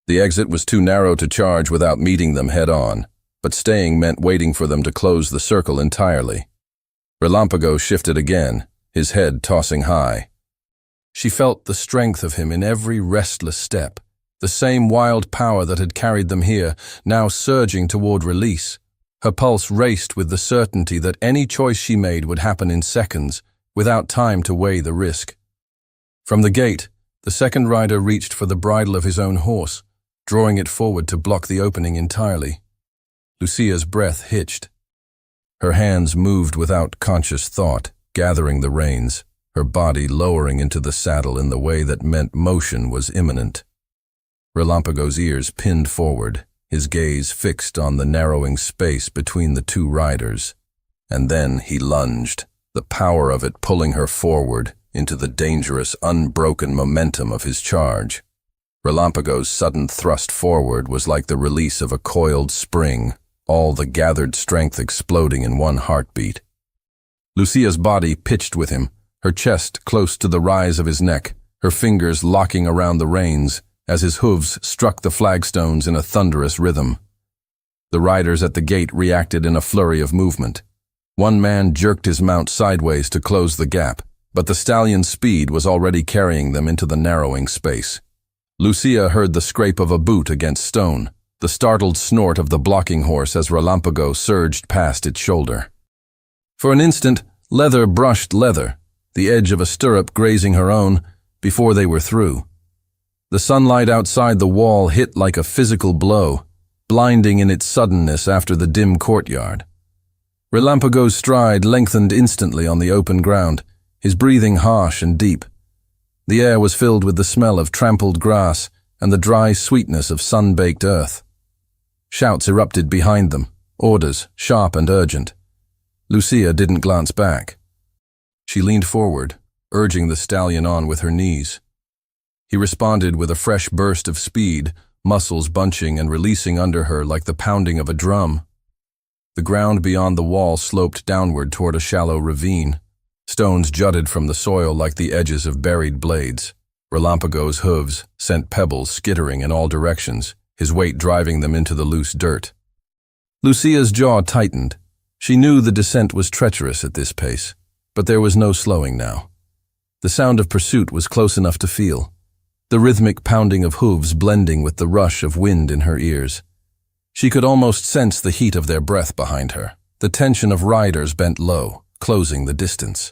The exit was too narrow to charge without meeting them head-on, but staying meant waiting for them to close the circle entirely. Relampago shifted again, his head tossing high. She felt the strength of him in every restless step, the same wild power that had carried them here, now surging toward release. Her pulse raced with the certainty that any choice she made would happen in seconds, without time to weigh the risk. From the gate, the second rider reached for the bridle of his own horse, drawing it forward to block the opening entirely. Lucia's breath hitched. Her hands moved without conscious thought, gathering the reins, her body lowering into the saddle in the way that meant motion was imminent. Relampago's ears pinned forward, his gaze fixed on the narrowing space between the two riders. And then he lunged, the power of it pulling her forward into the dangerous, unbroken momentum of his charge. Relampago's sudden thrust forward was like the release of a coiled spring, all the gathered strength exploding in one heartbeat. Lucia's body pitched with him, her chest close to the rise of his neck, her fingers locking around the reins, as his hooves struck the flagstones in a thunderous rhythm. The riders at the gate reacted in a flurry of movement. One man jerked his mount sideways to close the gap, but the stallion's speed was already carrying them into the narrowing space. Lucia heard the scrape of a boot against stone, the startled snort of the blocking horse as Relampago surged past its shoulder. For an instant, leather brushed leather, the edge of a stirrup grazing her own, before they were through. The sunlight outside the wall hit like a physical blow, blinding in its suddenness after the dim courtyard. Relampago's stride lengthened instantly on the open ground, his breathing harsh and deep. The air was filled with the smell of trampled grass and the dry sweetness of sun-baked earth. Shouts erupted behind them, orders, sharp and urgent. Lucia didn't glance back. She leaned forward, urging the stallion on with her knees. He responded with a fresh burst of speed, muscles bunching and releasing under her like the pounding of a drum. The ground beyond the wall sloped downward toward a shallow ravine. Stones jutted from the soil like the edges of buried blades. Relampago's hooves sent pebbles skittering in all directions, his weight driving them into the loose dirt. Lucia's jaw tightened. She knew the descent was treacherous at this pace, but there was no slowing now. The sound of pursuit was close enough to feel, the rhythmic pounding of hooves blending with the rush of wind in her ears. She could almost sense the heat of their breath behind her, the tension of riders bent low, closing the distance.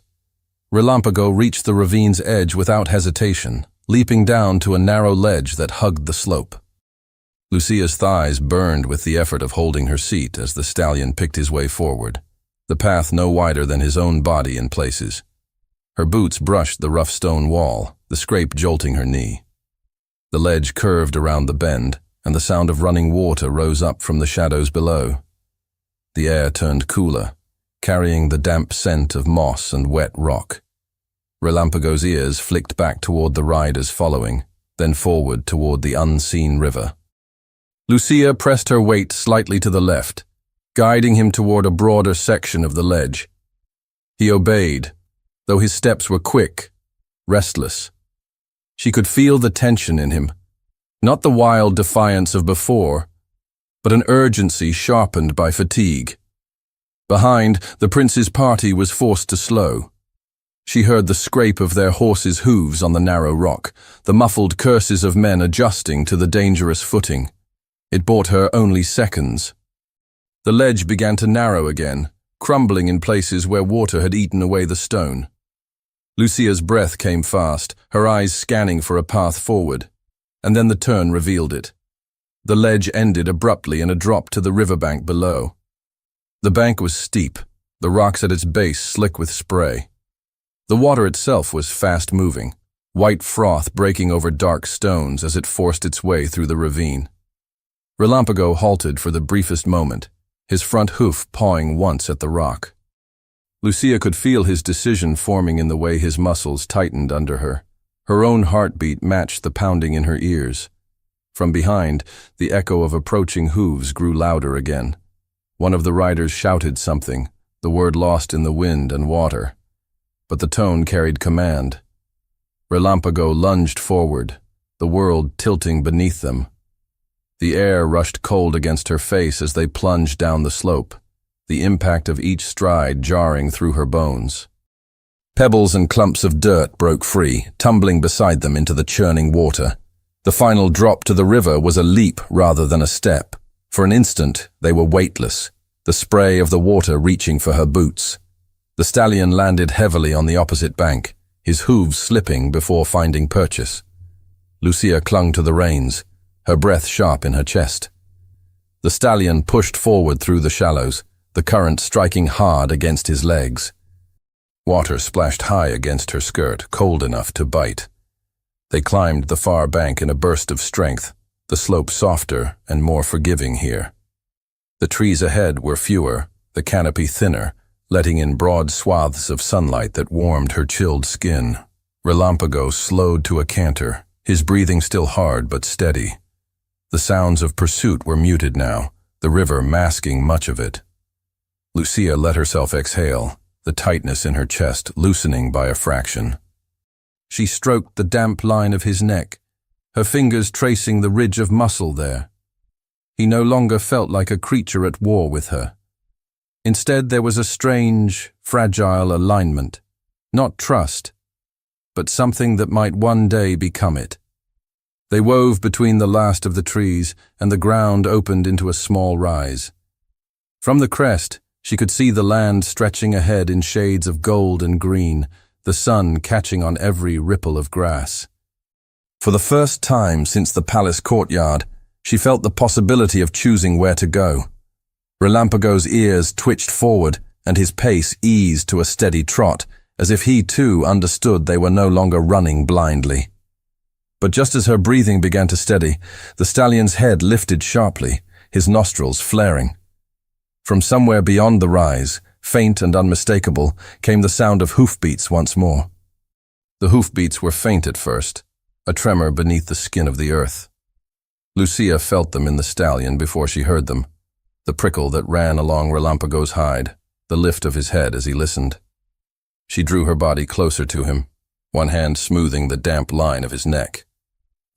Relampago reached the ravine's edge without hesitation, leaping down to a narrow ledge that hugged the slope. Lucia's thighs burned with the effort of holding her seat as the stallion picked his way forward, the path no wider than his own body in places. Her boots brushed the rough stone wall, the scrape jolting her knee. The ledge curved around the bend, and the sound of running water rose up from the shadows below. The air turned cooler, carrying the damp scent of moss and wet rock. Relampago's ears flicked back toward the riders following, then forward toward the unseen river. Lucia pressed her weight slightly to the left, guiding him toward a broader section of the ledge. He obeyed, though his steps were quick, restless. She could feel the tension in him, not the wild defiance of before, but an urgency sharpened by fatigue. Behind, the prince's party was forced to slow. She heard the scrape of their horses' hooves on the narrow rock, the muffled curses of men adjusting to the dangerous footing. It bought her only seconds. The ledge began to narrow again, crumbling in places where water had eaten away the stone. Lucia's breath came fast, her eyes scanning for a path forward, and then the turn revealed it. The ledge ended abruptly in a drop to the riverbank below. The bank was steep, the rocks at its base slick with spray. The water itself was fast-moving, white froth breaking over dark stones as it forced its way through the ravine. Relampago halted for the briefest moment, his front hoof pawing once at the rock. Lucia could feel his decision forming in the way his muscles tightened under her. Her own heartbeat matched the pounding in her ears. From behind, the echo of approaching hooves grew louder again. One of the riders shouted something, the word lost in the wind and water. But the tone carried command. Relampago lunged forward, the world tilting beneath them. The air rushed cold against her face as they plunged down the slope, the impact of each stride jarring through her bones. Pebbles and clumps of dirt broke free, tumbling beside them into the churning water. The final drop to the river was a leap rather than a step. For an instant, they were weightless, the spray of the water reaching for her boots. The stallion landed heavily on the opposite bank, his hooves slipping before finding purchase. Lucia clung to the reins, her breath sharp in her chest. The stallion pushed forward through the shallows, the current striking hard against his legs. Water splashed high against her skirt, cold enough to bite. They climbed the far bank in a burst of strength, the slope softer and more forgiving here. The trees ahead were fewer, the canopy thinner, letting in broad swaths of sunlight that warmed her chilled skin. Relampago slowed to a canter, his breathing still hard but steady. The sounds of pursuit were muted now, the river masking much of it. Lucia let herself exhale, the tightness in her chest loosening by a fraction. She stroked the damp line of his neck, her fingers tracing the ridge of muscle there. He no longer felt like a creature at war with her. Instead, there was a strange, fragile alignment, not trust, but something that might one day become it. They wove between the last of the trees, and the ground opened into a small rise. From the crest, she could see the land stretching ahead in shades of gold and green, the sun catching on every ripple of grass. For the first time since the palace courtyard, she felt the possibility of choosing where to go. Relampago's ears twitched forward, and his pace eased to a steady trot, as if he too understood they were no longer running blindly. But just as her breathing began to steady, the stallion's head lifted sharply, his nostrils flaring. From somewhere beyond the rise, faint and unmistakable, came the sound of hoofbeats once more. The hoofbeats were faint at first, a tremor beneath the skin of the earth. Lucia felt them in the stallion before she heard them, the prickle that ran along Relampago's hide, the lift of his head as he listened. She drew her body closer to him, one hand smoothing the damp line of his neck.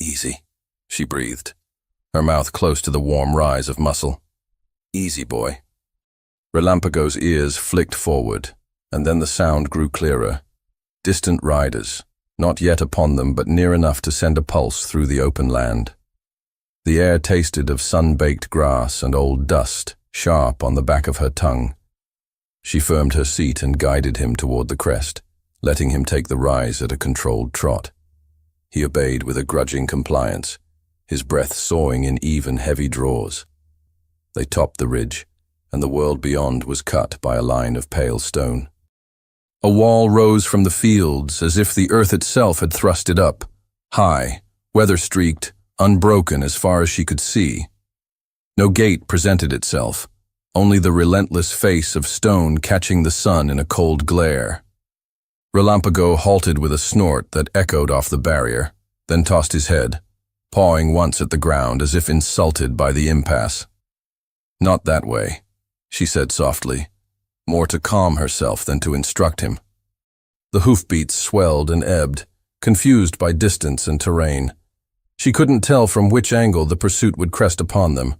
"Easy," she breathed, her mouth close to the warm rise of muscle. "Easy, boy." Relampago's ears flicked forward, and then the sound grew clearer. Distant riders, not yet upon them but near enough to send a pulse through the open land. The air tasted of sun-baked grass and old dust, sharp on the back of her tongue. She firmed her seat and guided him toward the crest, letting him take the rise at a controlled trot. He obeyed with a grudging compliance, his breath sawing in even, heavy draws. They topped the ridge, and the world beyond was cut by a line of pale stone. A wall rose from the fields as if the earth itself had thrust it up, high, weather-streaked, unbroken as far as she could see. No gate presented itself, only the relentless face of stone catching the sun in a cold glare. Relampago halted with a snort that echoed off the barrier, then tossed his head, pawing once at the ground as if insulted by the impasse. "Not that way," she said softly, more to calm herself than to instruct him. The hoofbeats swelled and ebbed, confused by distance and terrain. She couldn't tell from which angle the pursuit would crest upon them.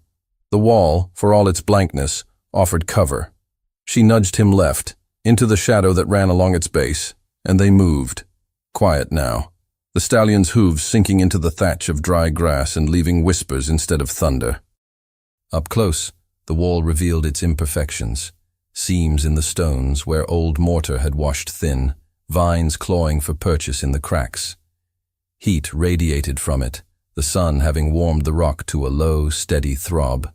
The wall, for all its blankness, offered cover. She nudged him left, into the shadow that ran along its base, and they moved, quiet now, the stallion's hooves sinking into the thatch of dry grass and leaving whispers instead of thunder. Up close, the wall revealed its imperfections, seams in the stones where old mortar had washed thin, vines clawing for purchase in the cracks. Heat radiated from it, the sun having warmed the rock to a low, steady throb.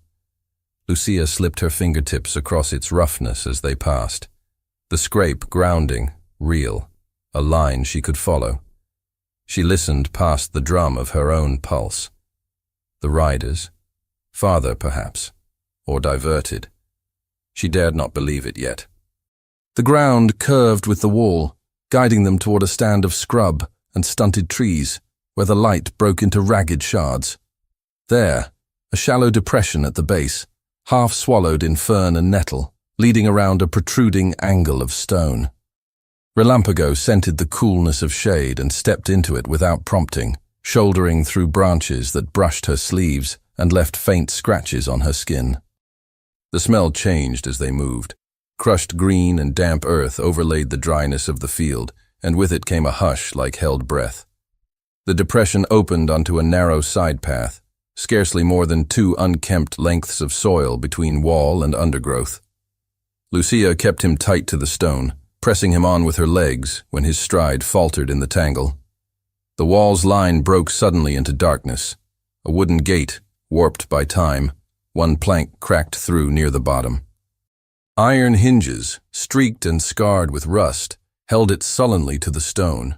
Lucia slipped her fingertips across its roughness as they passed, the scrape grounding, real, a line she could follow. She listened past the drum of her own pulse. The riders, farther perhaps, or diverted. She dared not believe it yet. The ground curved with the wall, guiding them toward a stand of scrub and stunted trees, where the light broke into ragged shards. There, a shallow depression at the base, half swallowed in fern and nettle, leading around a protruding angle of stone. Relampago scented the coolness of shade and stepped into it without prompting, shouldering through branches that brushed her sleeves and left faint scratches on her skin. The smell changed as they moved. Crushed green and damp earth overlaid the dryness of the field, and with it came a hush like held breath. The depression opened onto a narrow side path, scarcely more than 2 unkempt lengths of soil between wall and undergrowth. Lucia kept him tight to the stone, pressing him on with her legs when his stride faltered in the tangle. The wall's line broke suddenly into darkness. A wooden gate, warped by time, one plank cracked through near the bottom. Iron hinges, streaked and scarred with rust, held it sullenly to the stone.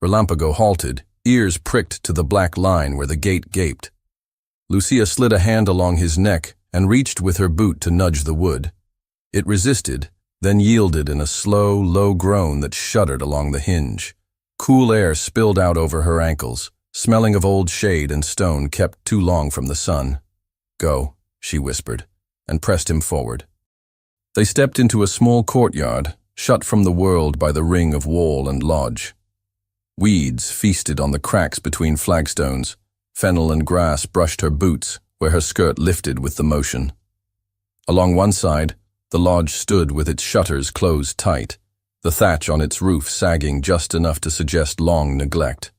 Relampago halted, ears pricked to the black line where the gate gaped. Lucia slid a hand along his neck and reached with her boot to nudge the wood. It resisted, then yielded in a slow, low groan that shuddered along the hinge. Cool air spilled out over her ankles, smelling of old shade and stone kept too long from the sun. "Go," she whispered, and pressed him forward. They stepped into a small courtyard, shut from the world by the ring of wall and lodge. Weeds feasted on the cracks between flagstones, Fennel and grass brushed her boots, where her skirt lifted with the motion. Along one side, the lodge stood with its shutters closed tight, the thatch on its roof sagging just enough to suggest long neglect.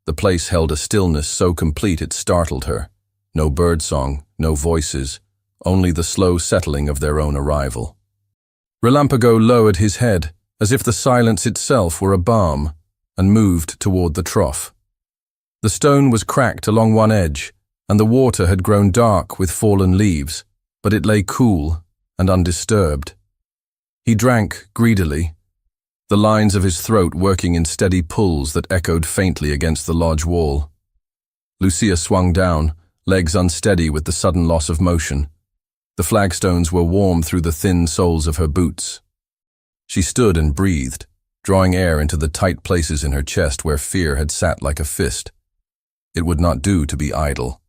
The place held a stillness so complete it startled her. No birdsong, no voices, only the slow settling of their own arrival. Relampago lowered his head, as if the silence itself were a balm, and moved toward the trough. The stone was cracked along one edge, and the water had grown dark with fallen leaves, but it lay cool and undisturbed. He drank greedily, the lines of his throat working in steady pulls that echoed faintly against the lodge wall. Lucia swung down, legs unsteady with the sudden loss of motion. The flagstones were warm through the thin soles of her boots. She stood and breathed, drawing air into the tight places in her chest where fear had sat like a fist. It would not do to be idle.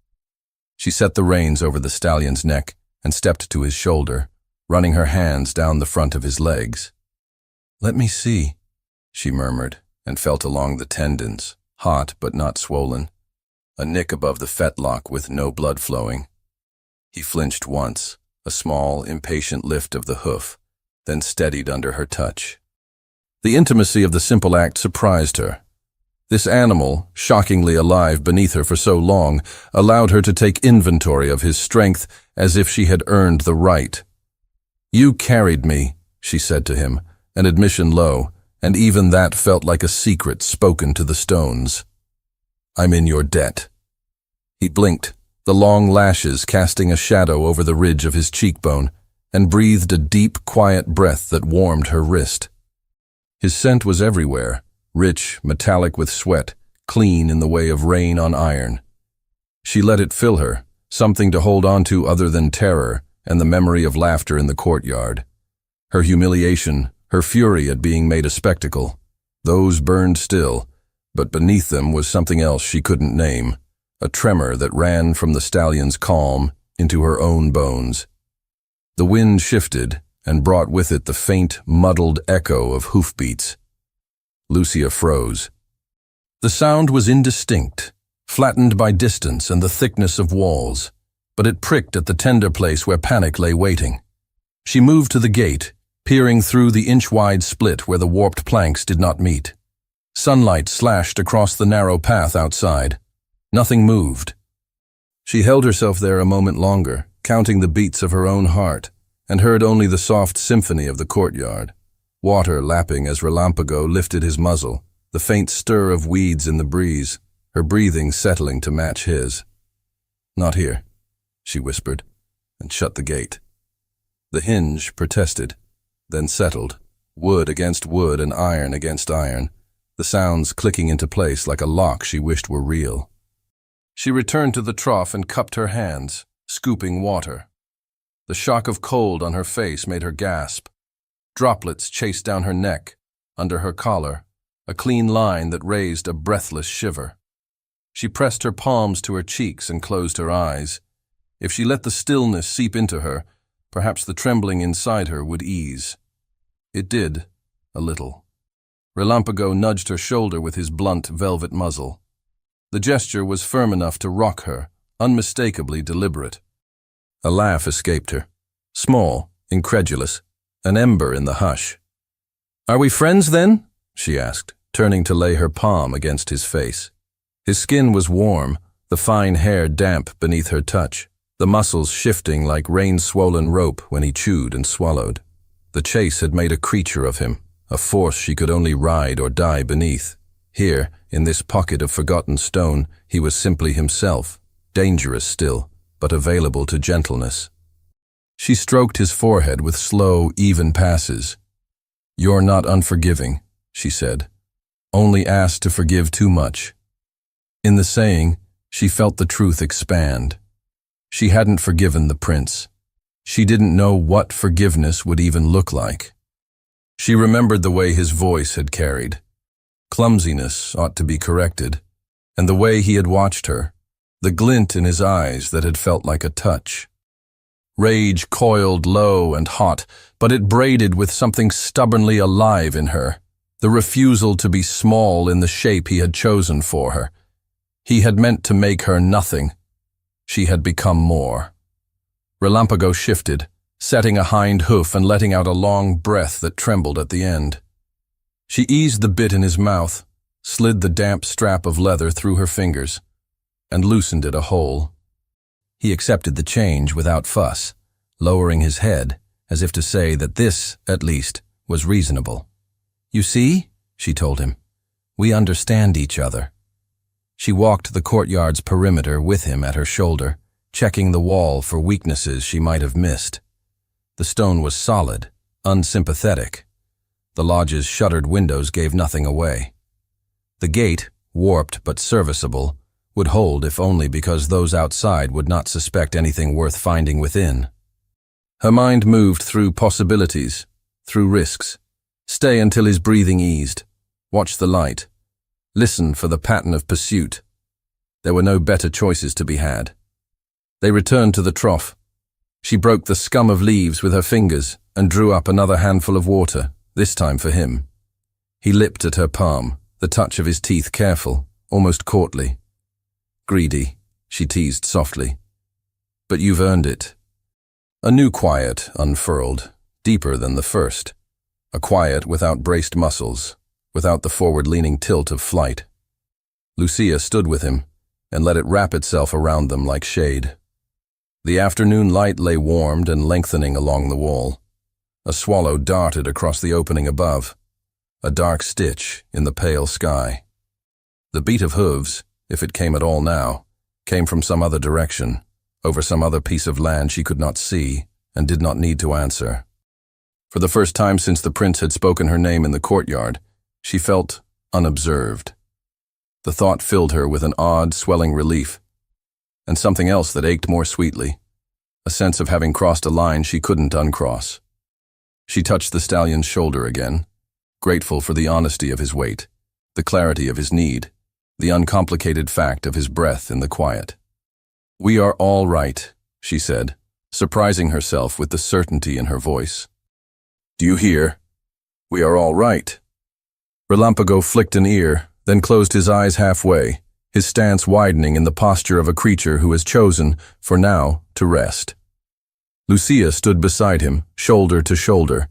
She set the reins over the stallion's neck and stepped to his shoulder, running her hands down the front of his legs. "Let me see," she murmured, and felt along the tendons, hot but not swollen. A nick above the fetlock with no blood flowing. He flinched once, a small, impatient lift of the hoof, then steadied under her touch. The intimacy of the simple act surprised her. This animal, shockingly alive beneath her for so long, allowed her to take inventory of his strength as if she had earned the right. "You carried me," she said to him, an admission low, and even that felt like a secret spoken to the stones. "I'm in your debt." He blinked, the long lashes casting a shadow over the ridge of his cheekbone, and breathed a deep, quiet breath that warmed her wrist. His scent was everywhere, rich, metallic with sweat, clean in the way of rain on iron. She let it fill her, something to hold on to other than terror and the memory of laughter in the courtyard. Her humiliation, her fury at being made a spectacle, those burned still, but beneath them was something else she couldn't name, a tremor that ran from the stallion's calm into her own bones. The wind shifted and brought with it the faint, muddled echo of hoofbeats. Lucia froze. The sound was indistinct, flattened by distance and the thickness of walls, but it pricked at the tender place where panic lay waiting. She moved to the gate, peering through the inch-wide split where the warped planks did not meet. Sunlight slashed across the narrow path outside. Nothing moved. She held herself there a moment longer, counting the beats of her own heart, and heard only the soft symphony of the courtyard, water lapping as Relampago lifted his muzzle, the faint stir of weeds in the breeze, her breathing settling to match his. "Not here," she whispered, and shut the gate. The hinge protested, then settled, wood against wood and iron against iron, the sounds clicking into place like a lock she wished were real. She returned to the trough and cupped her hands, scooping water. The shock of cold on her face made her gasp. Droplets chased down her neck, under her collar, a clean line that raised a breathless shiver. She pressed her palms to her cheeks and closed her eyes. If she let the stillness seep into her, perhaps the trembling inside her would ease. It did, a little. Relampago nudged her shoulder with his blunt velvet muzzle. The gesture was firm enough to rock her, unmistakably deliberate. A laugh escaped her, small, incredulous, an ember in the hush. "Are we friends then?" she asked, turning to lay her palm against his face. His skin was warm, the fine hair damp beneath her touch, the muscles shifting like rain-swollen rope when he chewed and swallowed. The chase had made a creature of him, a force she could only ride or die beneath. Here, in this pocket of forgotten stone, he was simply himself, dangerous still, but available to gentleness. She stroked his forehead with slow, even passes. "You're not unforgiving," she said. "Only asked to forgive too much." In the saying, she felt the truth expand. She hadn't forgiven the prince. She didn't know what forgiveness would even look like. She remembered the way his voice had carried. Clumsiness ought to be corrected, and the way he had watched her, the glint in his eyes that had felt like a touch. Rage coiled low and hot, but it braided with something stubbornly alive in her, the refusal to be small in the shape he had chosen for her. He had meant to make her nothing. She had become more. Relampago shifted, setting a hind hoof and letting out a long breath that trembled at the end. She eased the bit in his mouth, slid the damp strap of leather through her fingers, and loosened it a hole. He accepted the change without fuss, lowering his head, as if to say that this, at least, was reasonable. "You see," she told him, "we understand each other." She walked the courtyard's perimeter with him at her shoulder, checking the wall for weaknesses she might have missed. The stone was solid, unsympathetic. The lodge's shuttered windows gave nothing away. The gate, warped but serviceable, would hold if only because those outside would not suspect anything worth finding within. Her mind moved through possibilities, through risks. Stay until his breathing eased. Watch the light. Listen for the pattern of pursuit. There were no better choices to be had. They returned to the trough. She broke the scum of leaves with her fingers and drew up another handful of water, this time for him. He lipped at her palm, the touch of his teeth careful, almost courtly. "Greedy," she teased softly. "But you've earned it." A new quiet unfurled, deeper than the first. A quiet without braced muscles, without the forward-leaning tilt of flight. Lucia stood with him and let it wrap itself around them like shade. The afternoon light lay warmed and lengthening along the wall. A swallow darted across the opening above, a dark stitch in the pale sky. The beat of hooves, if it came at all now, came from some other direction, over some other piece of land she could not see and did not need to answer. For the first time since the prince had spoken her name in the courtyard, she felt unobserved. The thought filled her with an odd, swelling relief, and something else that ached more sweetly, a sense of having crossed a line she couldn't uncross. She touched the stallion's shoulder again, grateful for the honesty of his weight, the clarity of his need, the uncomplicated fact of his breath in the quiet. "We are all right," she said, surprising herself with the certainty in her voice. "Do you hear? We are all right." Relampago flicked an ear, then closed his eyes halfway, his stance widening in the posture of a creature who has chosen, for now, to rest. Lucia stood beside him, shoulder to shoulder,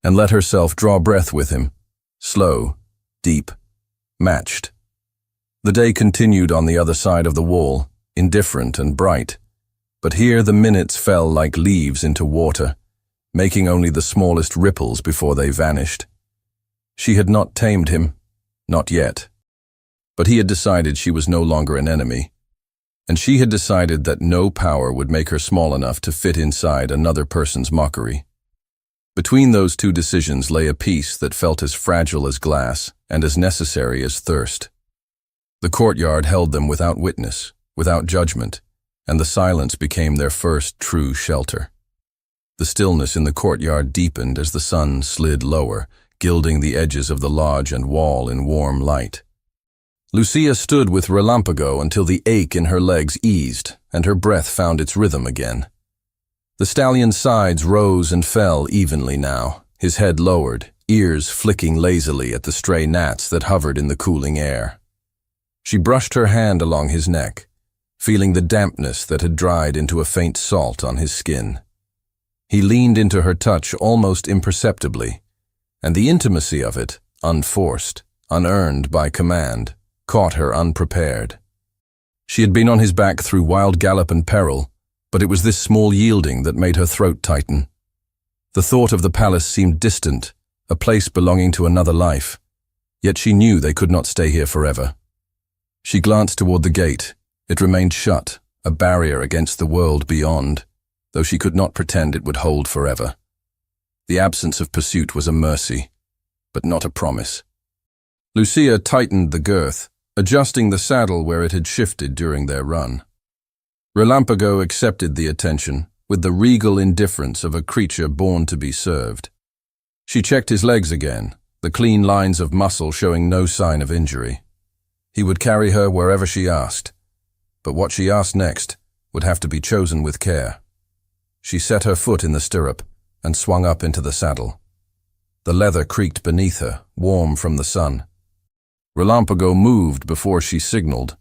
and let herself draw breath with him, slow, deep, matched. The day continued on the other side of the wall, indifferent and bright, but here the minutes fell like leaves into water, making only the smallest ripples before they vanished. She had not tamed him, not yet. But he had decided she was no longer an enemy, and she had decided that no power would make her small enough to fit inside another person's mockery. Between those two decisions lay a peace that felt as fragile as glass and as necessary as thirst. The courtyard held them without witness, without judgment, and the silence became their first true shelter. The stillness in the courtyard deepened as the sun slid lower, gilding the edges of the lodge and wall in warm light. Lucia stood with Relampago until the ache in her legs eased and her breath found its rhythm again. The stallion's sides rose and fell evenly now, his head lowered, ears flicking lazily at the stray gnats that hovered in the cooling air. She brushed her hand along his neck, feeling the dampness that had dried into a faint salt on his skin. He leaned into her touch almost imperceptibly, and the intimacy of it, unforced, unearned by command, caught her unprepared. She had been on his back through wild gallop and peril, but it was this small yielding that made her throat tighten. The thought of the palace seemed distant, a place belonging to another life, yet she knew they could not stay here forever. She glanced toward the gate. It remained shut, a barrier against the world beyond, though she could not pretend it would hold forever. The absence of pursuit was a mercy, but not a promise. Lucia tightened the girth, adjusting the saddle where it had shifted during their run. Relampago accepted the attention with the regal indifference of a creature born to be served. She checked his legs again, the clean lines of muscle showing no sign of injury. He would carry her wherever she asked, but what she asked next would have to be chosen with care. She set her foot in the stirrup and swung up into the saddle. The leather creaked beneath her, warm from the sun. Relampago moved before she signaled,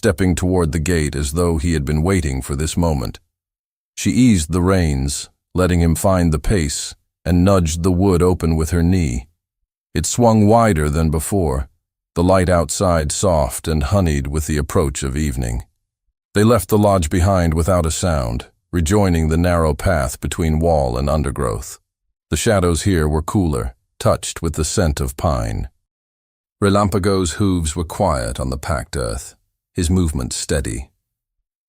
stepping toward the gate as though he had been waiting for this moment. She eased the reins, letting him find the pace, and nudged the wood open with her knee. It swung wider than before, the light outside soft and honeyed with the approach of evening. They left the lodge behind without a sound, rejoining the narrow path between wall and undergrowth. The shadows here were cooler, touched with the scent of pine. Relampago's hooves were quiet on the packed earth, his movements steady.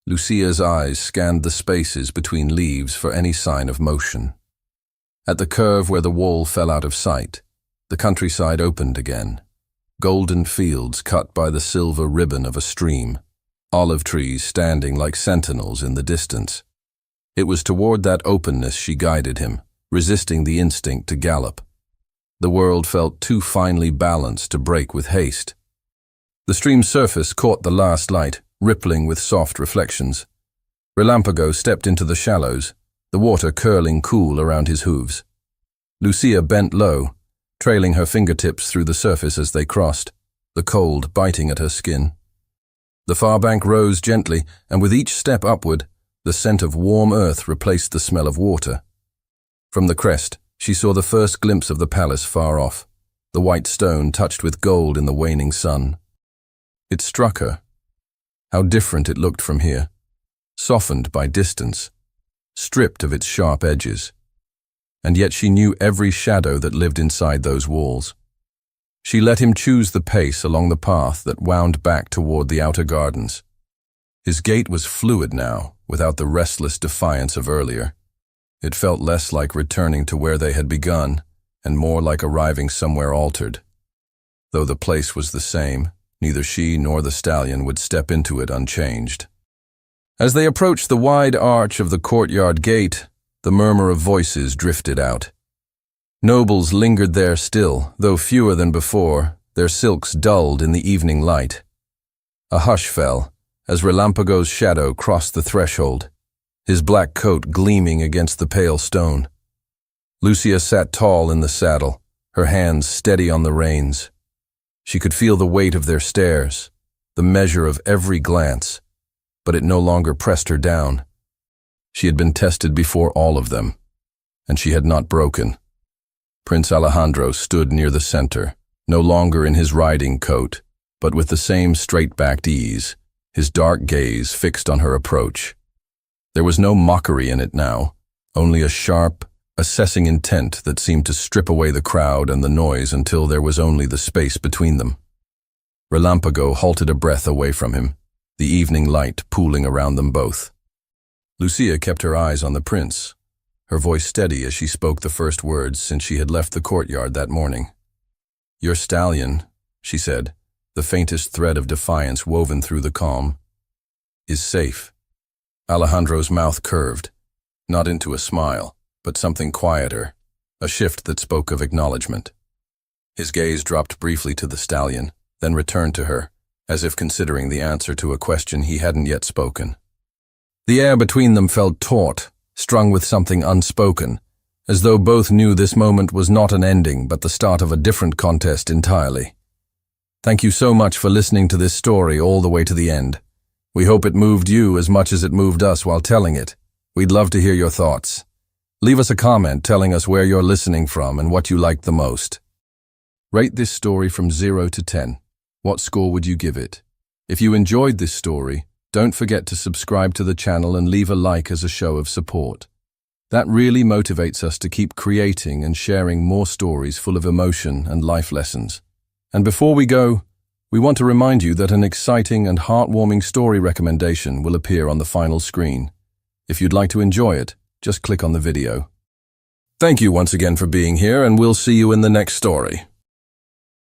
Lucia's eyes scanned the spaces between leaves for any sign of motion. At the curve where the wall fell out of sight, the countryside opened again. Golden fields cut by the silver ribbon of a stream, olive trees standing like sentinels in the distance. It was toward that openness she guided him, resisting the instinct to gallop. The world felt too finely balanced to break with haste. The stream's surface caught the last light, rippling with soft reflections. Relampago stepped into the shallows, the water curling cool around his hooves. Lucia bent low, trailing her fingertips through the surface as they crossed, the cold biting at her skin. The far bank rose gently, and with each step upward, the scent of warm earth replaced the smell of water. From the crest, she saw the first glimpse of the palace far off, the white stone touched with gold in the waning sun. It struck her. How different it looked from here, softened by distance, stripped of its sharp edges. And yet she knew every shadow that lived inside those walls. She let him choose the pace along the path that wound back toward the outer gardens. His gait was fluid now, without the restless defiance of earlier. It felt less like returning to where they had begun, and more like arriving somewhere altered. Though the place was the same, neither she nor the stallion would step into it unchanged. As they approached the wide arch of the courtyard gate, the murmur of voices drifted out. Nobles lingered there still, though fewer than before, their silks dulled in the evening light. A hush fell as Relampago's shadow crossed the threshold, his black coat gleaming against the pale stone. Lucia sat tall in the saddle, her hands steady on the reins. She could feel the weight of their stares, the measure of every glance, but it no longer pressed her down. She had been tested before all of them, and she had not broken. Prince Alejandro stood near the center, no longer in his riding coat, but with the same straight-backed ease, his dark gaze fixed on her approach. There was no mockery in it now, only a sharp, assessing intent that seemed to strip away the crowd and the noise until there was only the space between them. Relampago halted a breath away from him, the evening light pooling around them both. Lucia kept her eyes on the prince, her voice steady as she spoke the first words since she had left the courtyard that morning. "Your stallion," she said, the faintest thread of defiance woven through the calm, "is safe." Alejandro's mouth curved, not into a smile, but something quieter, a shift that spoke of acknowledgement. His gaze dropped briefly to the stallion, then returned to her, as if considering the answer to a question he hadn't yet spoken. The air between them felt taut, strung with something unspoken, as though both knew this moment was not an ending but the start of a different contest entirely. Thank you so much for listening to this story all the way to the end. We hope it moved you as much as it moved us while telling it. We'd love to hear your thoughts. Leave us a comment telling us where you're listening from and what you liked the most. Rate this story from 0 to 10. What score would you give it? If you enjoyed this story, don't forget to subscribe to the channel and leave a like as a show of support. That really motivates us to keep creating and sharing more stories full of emotion and life lessons. And before we go, we want to remind you that an exciting and heartwarming story recommendation will appear on the final screen. If you'd like to enjoy it, just click on the video. Thank you once again for being here, and we'll see you in the next story.